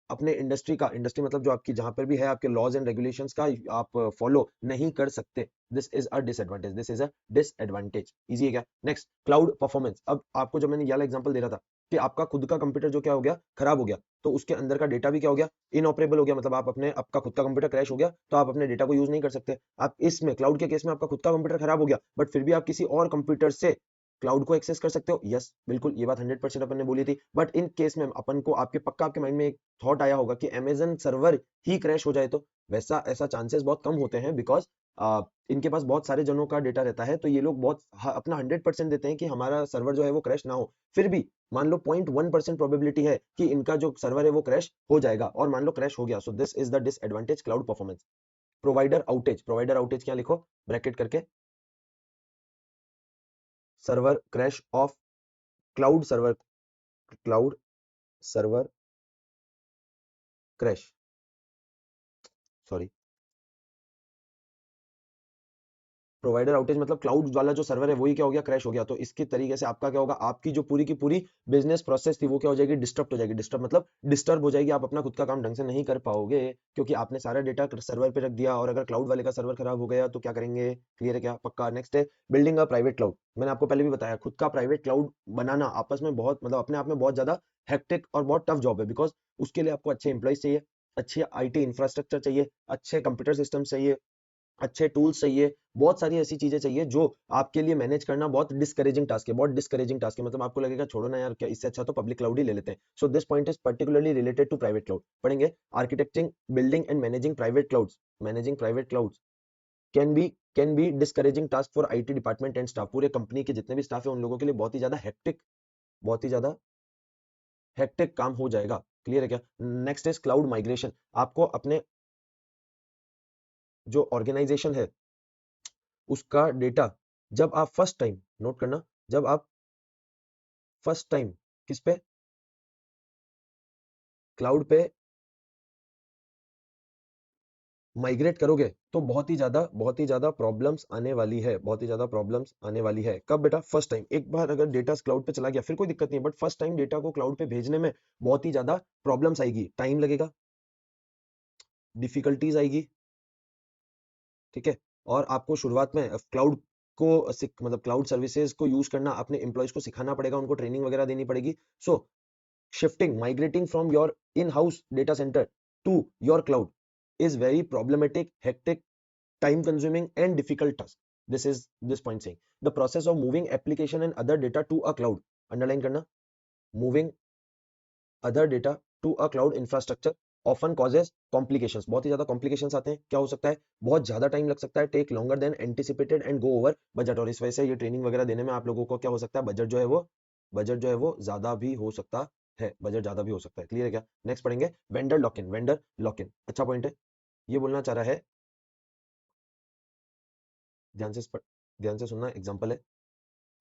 अपने इंडस्ट्री का, इंडस्ट्री मतलब जो आपकी जहां पर भी है आपके लॉज एंड रेगुलेशंस का, आप फॉलो नहीं कर सकते। This is a disadvantage, this is a disadvantage. Easy है क्या? Next, cloud performance. अब आपको जब मैंने ये वाला एग्जांपल दे रहा था कि आपका खुद का कंप्यूटर जो क्या हो गया, खराब हो गया, तो उसके अंदर का डेटा भी क्या हो गया? इनऑपरेबल हो गया, मतलब आप अपने, आपका खुद का कंप्यूटर क्रैश हो गया तो आप अपने डेटा को यूज नहीं कर सकते। आप इसमें क्लाउड के केस में आपका खुद का कंप्यूटर खराब हो गया, बट फिर भी आप किसी और कंप्यूटर से क्लाउड को एक्सेस कर सकते हो। यस, बिल्कुल, ये बात 100% अपन ने बोली थी, बट इन केस में अपन को, आपके पक्का आपके माइंड में एक थॉट आया होगा कि अमेजन सर्वर ही क्रैश हो जाए, तो वैसा ऐसा चांसेस बहुत कम होते हैं, बिकॉज इनके पास बहुत सारे जनों का डेटा रहता है, तो ये लोग बहुत अपना 100% देते हैं कि हमारा सर्वर जो है वो क्रैश ना हो। फिर भी मान लो 0.1% प्रोबेबिलिटी है कि इनका जो सर्वर है वो क्रैश हो जाएगा, और मान लो क्रैश हो गया, सो this is the disadvantage cloud performance. Provider outage. Provider outage क्या लिखो ब्रैकेट करके? Server crash of cloud server, cloud server crash, sorry, provider outage मतलब क्लाउड वाला जो सर्वर है वही क्या हो गया? क्रैश हो गया। तो इसके तरीके से आपका क्या होगा? आपकी जो पूरी की पूरी बिजनेस प्रोसेस थी वो क्या हो जाएगी? डिस्टर्ब हो जाएगी। डिस्टर्ब मतलब डिस्टर्ब हो जाएगी, आप अपना खुद का काम ढंग से नहीं कर पाओगे, क्योंकि आपने सारा डेटा सर्वर पे रख दिया, और अगर क्लाउड वाले का सर्वर खराब हो गया तो क्या करेंगे? क्लियर है क्या? पक्का? नेक्स्ट है, बिल्डिंग अ प्राइवेट क्लाउड। मैंने आपको पहले भी बताया, खुद का प्राइवेट क्लाउड बनाना आपस में बहुत, मतलब अपने आप में बहुत ज्यादा हेक्टिक और बहुत टफ जॉब है, बिकॉज उसके लिए आपको अच्छे इंप्लॉइज चाहिए, अच्छे आईटी इंफ्रास्ट्रक्चर चाहिए, अच्छे कंप्यूटर सिस्टम चाहिए, अच्छे टूल्स चाहिए, बहुत सारी ऐसी चीजें चाहिए जो आपके लिए मैनेज करना बहुत डिस्करेजिंग टास्क है, बहुत डिस्करेजिंग टास्क है, मतलब आपको लगेगा छोड़ो ना यार, क्या इससे अच्छा तो पब्लिक क्लाउड ही ले लेते हैं। So this point is particularly related to private cloud. पढ़ेंगे, architecting, building and managing private clouds. Managing private clouds can be discouraging task for IT department and staff. पूरे कंपनी के जितने भी स्टाफ है उन लोगों के लिए बहुत ही ज्यादा हेक्टिक, बहुत ही ज्यादा हेक्टिक काम हो जाएगा। क्लियर है क्या? Next is cloud migration. आपको अपने जो ऑर्गेनाइजेशन है उसका डेटा, जब आप फर्स्ट टाइम, नोट करना, जब आप फर्स्ट टाइम किस पे? क्लाउड पे माइग्रेट करोगे, तो बहुत ही ज्यादा प्रॉब्लम्स आने वाली है, बहुत ही ज्यादा प्रॉब्लम्स आने वाली है। कब बेटा? First time. एक बार अगर डेटा क्लाउड पे चला गया फिर कोई दिक्कत नहीं है, बट फर्स्ट टाइम डेटा को क्लाउड पे भेजने में बहुत ही ज्यादा प्रॉब्लम्स आएगी, टाइम लगेगा, डिफिकल्टीज आएगी, ठीक है। और आपको शुरुआत में क्लाउड मतलब क्लाउड सर्विसेज को यूज करना अपने एम्प्लॉयज को सिखाना पड़ेगा, उनको ट्रेनिंग वगैरह देनी पड़ेगी. सो shifting, migrating from your in-house data center to your cloud is very problematic, hectic, time consuming and difficult task. This is this point saying the process of moving application and other data to a cloud, underline करना, moving other data to a cloud infrastructure often causes complications. बहुत ही ज्यादा complications आते हैं. क्या हो सकता है? बहुत ज्यादा टाइम लग सकता है, take longer than anticipated and go over budget. और इस वजह से ये ट्रेनिंग वगैरह देने में आप लोगों को क्या हो सकता है, बजट जो है वो ज्यादा भी हो सकता है, बजट ज्यादा भी हो सकता है. क्लियर है क्या? नेक्स्ट पढ़ेंगे वेंडर लॉक इन. अच्छा पॉइंट है, ये बोलना चाह रहा है, ध्यान से सुनना. एग्जांपल है,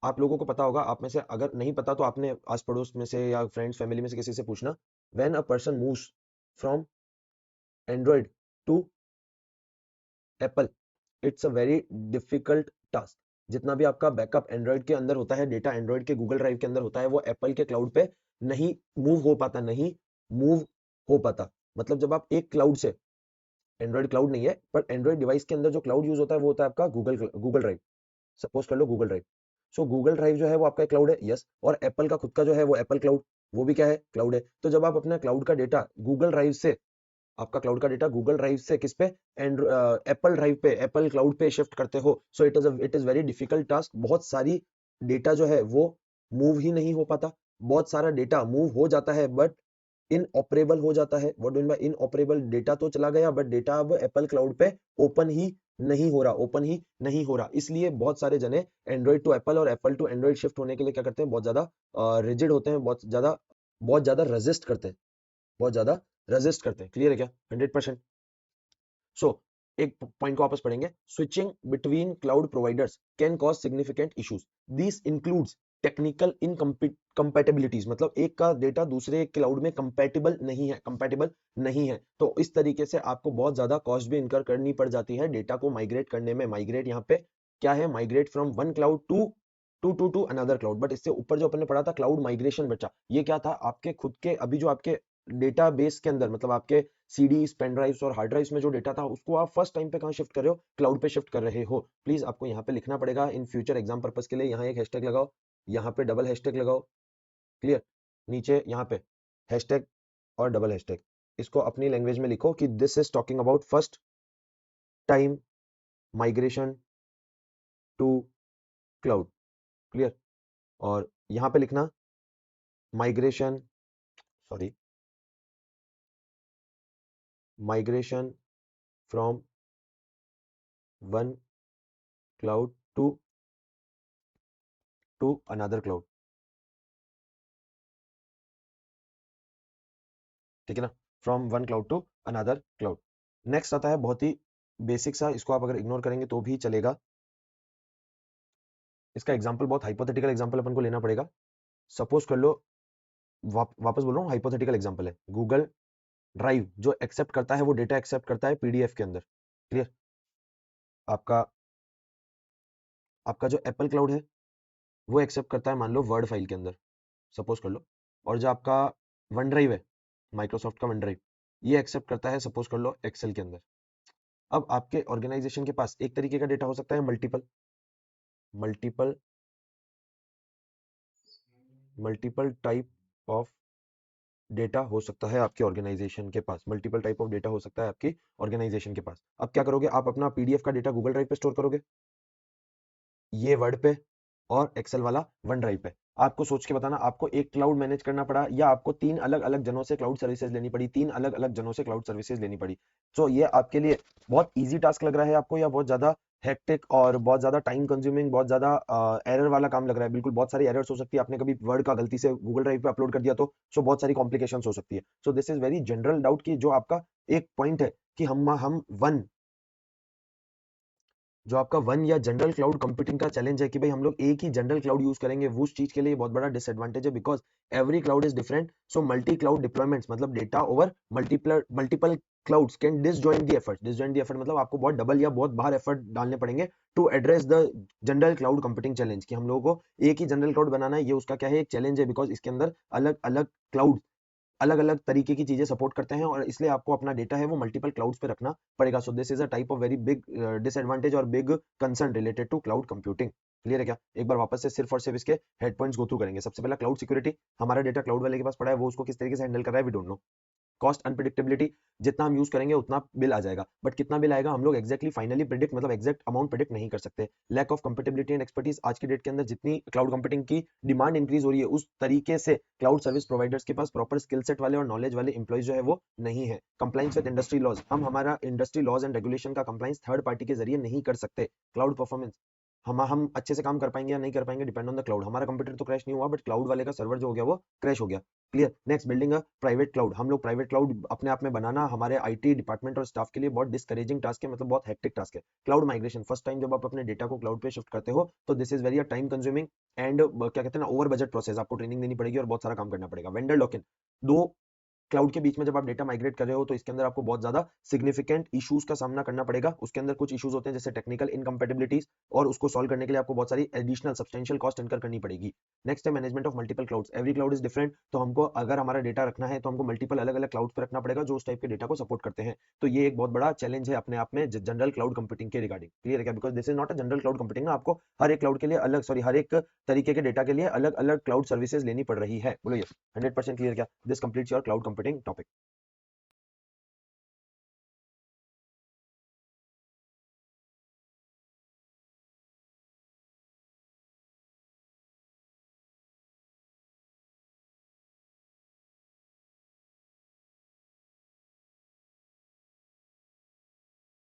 आप लोगों को पता होगा, आप में से अगर नहीं पता तो आपने आस पड़ोस में से या फ्रेंड्स फैमिली में से किसी से पूछना. When a person moves from Android to Apple, it's a very difficult task. जितना भी आपका बैकअप एंड्रॉइड के अंदर होता है, डेटा एंड्रॉइड के गूगल ड्राइव के अंदर होता है, वो एप्पल के क्लाउड पे नहीं मूव हो पाता. मतलब जब आप एक क्लाउड से, एंड्रॉइड क्लाउड नहीं है पर एंड्रॉइड डिवाइस के अंदर जो क्लाउड यूज होता है वो होता है आपका गूगल ड्राइव. सपोज कर लो Google drive. So Google drive जो है वो आपका क्लाउड है, यस. और एप्पल का खुद का जो है वो एप्पल क्लाउड, वो भी क्या है, क्लाउड है. तो जब आप अपना क्लाउड का डेटा गूगल ड्राइव से, आपका क्लाउड का डेटा गूगल ड्राइव से किस पे, एंड एप्पल ड्राइव पे, एप्पल क्लाउड पे शिफ्ट करते हो, so it is very difficult task. बहुत सारी डेटा जो है वो मूव ही नहीं हो पाता. बहुत सारा डेटा मूव हो जाता है बट इनऑपरेबल हो जाता है. What do mean bye इनऑपरेबल? Data तो चला गया बट डेटा अब एप्पल क्लाउड पे ओपन ही नहीं हो रहा. इसलिए बहुत सारे जने एंड्रॉइड टू एप्पल और एप्पल टू एंड्रॉइड शिफ्ट होने के लिए क्या करते हैं, बहुत ज्यादा रिजिड होते हैं, बहुत ज्यादा रेजिस्ट करते हैं, बहुत ज्यादा रेजिस्ट करते हैं. क्लियर है क्या? 100%. सो एक पॉइंट को वापस पढ़ेंगे. Switching between cloud providers can cause significant issues. This includes technical incompatibilities, मतलब एक का डेटा दूसरे क्लाउड में कंपैटिबल नहीं है. तो इस तरीके से आपको बहुत ज्यादा कॉस्ट भी इनकर करनी पड़ जाती है डेटा को माइग्रेट करने में. माइग्रेट यहाँ पे क्या है, migrate from one cloud to another cloud. But इससे ऊपर जो अपन ने पढ़ा था क्लाउड माइग्रेशन बचा, ये क्या था, आपके खुद के अभी जो आपके डेटाबेस के अंदर, मतलब आपके सीडीज, पेन ड्राइव्स और हार्ड ड्राइव्स में जो डेटा था उसको आप फर्स्ट टाइम पे कहाँ शिफ्ट कर रहे हो, क्लाउड पे शिफ्ट कर रहे हो. प्लीज आपको यहाँ पे लिखना पड़ेगा इन फ्यूचर एग्जाम पर्पस के लिए. यहाँ एक हैशटैग लगाओ, यहाँ पे डबल हैशटैग लगाओ. क्लियर? नीचे यहाँ पे हैशटैग और डबल हैशटैग, इसको अपनी लैंग्वेज में लिखो कि this is talking about first time migration to cloud. Clear? और यहाँ पे लिखना migration from one cloud to another cloud. ठीक है ना? From one cloud to another cloud. Next आता है बहुत ही बेसिक सा, इसको आप अगर इग्नोर करेंगे तो भी चलेगा. इसका एग्जांपल बहुत हाइपोथेटिकल एग्जांपल अपन को लेना पड़ेगा. सपोज कर लो, वापस बोल रहा हूँ, हाइपोथेटिकल एग्जांपल है. गूगल ड्राइव जो एक्सेप्ट करता है वो डेटा एक्सेप्ट करता है पीडीएफ के अंदर. क्लियर? आपका आपका जो एप्पल क्लाउड है वो एक्सेप्ट करता है मान लो वर्ड फाइल के अंदर, सपोज कर लो. और जो आपका वन ड्राइव है, माइक्रोसॉफ्ट का वन ड्राइव, ये एक्सेप्ट करता है सपोज कर लो एक्सेल के अंदर. अब आपके ऑर्गेनाइजेशन के पास एक तरीके का डेटा हो सकता है, मल्टीपल टाइप ऑफ डेटा हो सकता है आपके ऑर्गेनाइजेशन के पास. मल्टीपल टाइप ऑफ डेटा हो सकता है आपकी ऑर्गेनाइजेशन के पास. अब क्या करोगे, आप अपना पीडीएफ का डेटा गूगल ड्राइव पे स्टोर करोगे, ये वर्ड पे, और एक्सेल वाला वन ड्राइव पे. आपको सोच के बताना, आपको एक क्लाउड मैनेज करना पड़ा या आपको तीन अलग अलग जनों से क्लाउड सर्विसेज लेनी पड़ी, तो ये आपके लिए बहुत इजी टास्क लग रहा है आपको, या बहुत ज्यादा हेक्टिक और बहुत ज्यादा टाइम कंज्यूमिंग, बहुत ज्यादा एरर वाला काम लग रहा है? बिल्कुल, बहुत सारी एरर्स हो सकती है. आपने कभी वर्ड का गलती से गूगल ड्राइव पे अपलोड कर दिया तो सो बहुत सारी कॉम्प्लिकेशंस हो सकती है. सो this is very general doubt कि जो आपका एक पॉइंट है कि हम वन, जो आपका वन या जनरल क्लाउड कंप्यूटिंग का चैलेंज है कि भाई हम लोग एक ही जनरल क्लाउड यूज करेंगे, वो उस चीज के लिए बहुत बड़ा डिसएडवांटेज है. Because every cloud is different. So multi cloud deployments, मतलब data over multiple clouds can disjoin the effort. मतलब आपको बहुत डबल या बहुत बाहर एफर्ट डालने पड़ेंगे to address the general cloud computing challenge, कि हम लोगों को एक ही जनरल क्लाउड बनाना है. ये उसका क्या है, एक चैलेंज है. बिकॉज इसके अंदर अलग अलग क्लाउड अलग अलग तरीके की चीजें सपोर्ट करते हैं और इसलिए आपको अपना डेटा है वो मल्टीपल क्लाउड्स पे रखना पड़ेगा. So this is a type of very big disadvantage और big concern related to cloud computing. Clear है क्या? एक बार वापस से सिर्फ और सिर्फ इसके हेड पॉइंट्स गो थ्रू करेंगे. सबसे पहला क्लाउड सिक्योरिटी. हमारा डेटा क्लाउड वाले के पास पड़ा है, वो उसको किस तरीके से हैंडल कर रहा है we don't know. Cost unpredictability. जितना हम यूज करेंगे उतना बिल आ जाएगा, बट कितना बिल आएगा हम लोग एक्जैक्टली फाइनली प्रिडिक्ट मतलब एक्जैक्ट अमाउंट प्रिडिक्ट नहीं कर सकते. Lack of compatibility and expertise. आज की डेट के अंदर जितनी क्लाउड कंप्यूटिंग की डिमांड इंक्रीज हो रही है उस तरीके से क्लाउड सर्विस प्रोवाइडर्स के पास प्रॉपर स्किल सेट वाले और नॉलेज वाले एम्प्लॉइज जो है वो नहीं है. Compliance with industry laws. हम हमारा इंडस्ट्री लॉज एंड रेगुलेशन का कंप्लाइंस थर्ड पार्टी के जरिए नहीं कर सकते. Cloud performance. हम अच्छे से काम कर पाएंगे या नहीं कर पाएंगे डिपेंड ऑन द क्लाउड. हमारा कंप्यूटर तो क्रैश नहीं हुआ बट क्लाउड वाले का सर्वर जो हो गया वो क्रैश हो गया. Clear. Next, building a private cloud. हम लोग प्राइवेट क्लाउड अपने आप में बनाना हमारे आईटी डिपार्टमेंट और स्टाफ के लिए बहुत डिस्करेजिंग टास्क है, मतलब बहुत हेक्टिक टास्क है. Cloud migration. फर्स्ट टाइम जब आप अपने डेटा को क्लाउड पे शिफ्ट करते हो तो this is very a time consuming and क्या कहते हैं ना ओवर बजट प्रोसेस. आपको ट्रेनिंग देनी पड़ेगी और बहुत सारा काम करना पड़ेगा. Vendor lock in. दो क्लाउड के बीच में जब आप डेटा माइग्रेट कर रहे हो तो इसके अंदर आपको बहुत ज्यादा सिग्निफिकेंट इश्यूज का सामना करना पड़ेगा. उसके अंदर कुछ इश्यूज होते हैं जैसे टेक्निकल इनकम्पेटिबिलिटीज और उसको सॉल्व करने के लिए आपको बहुत सारी एडिशनल सब्सटेंशियल कॉस्ट इनकर करनी पड़ेगी. नेक्स्ट है management of multiple clouds. Every cloud is different, तो हमको अगर हमारा डेटा रखना है तो हमको मल्टीपल अलग अलग क्लाउड पर रखना पड़ेगा जो उस टाइप के डेटा को सपोर्ट करते हैं. तो ये एक बहुत बड़ा चैलेंज है अपने आप में जनरल क्लाउड कंप्यूटिंग के रिगार्डिंग. क्लियर है क्या? Because this is not a general cloud computing ना. आपको हर एक क्लाउड के लिए अलग हर एक तरीके के डेटा के लिए अलग अलग क्लाउड सर्विसेज लेनी पड़ रही है. बोलो यस. 100% क्लियर क्या? This completes your cloud computing topic.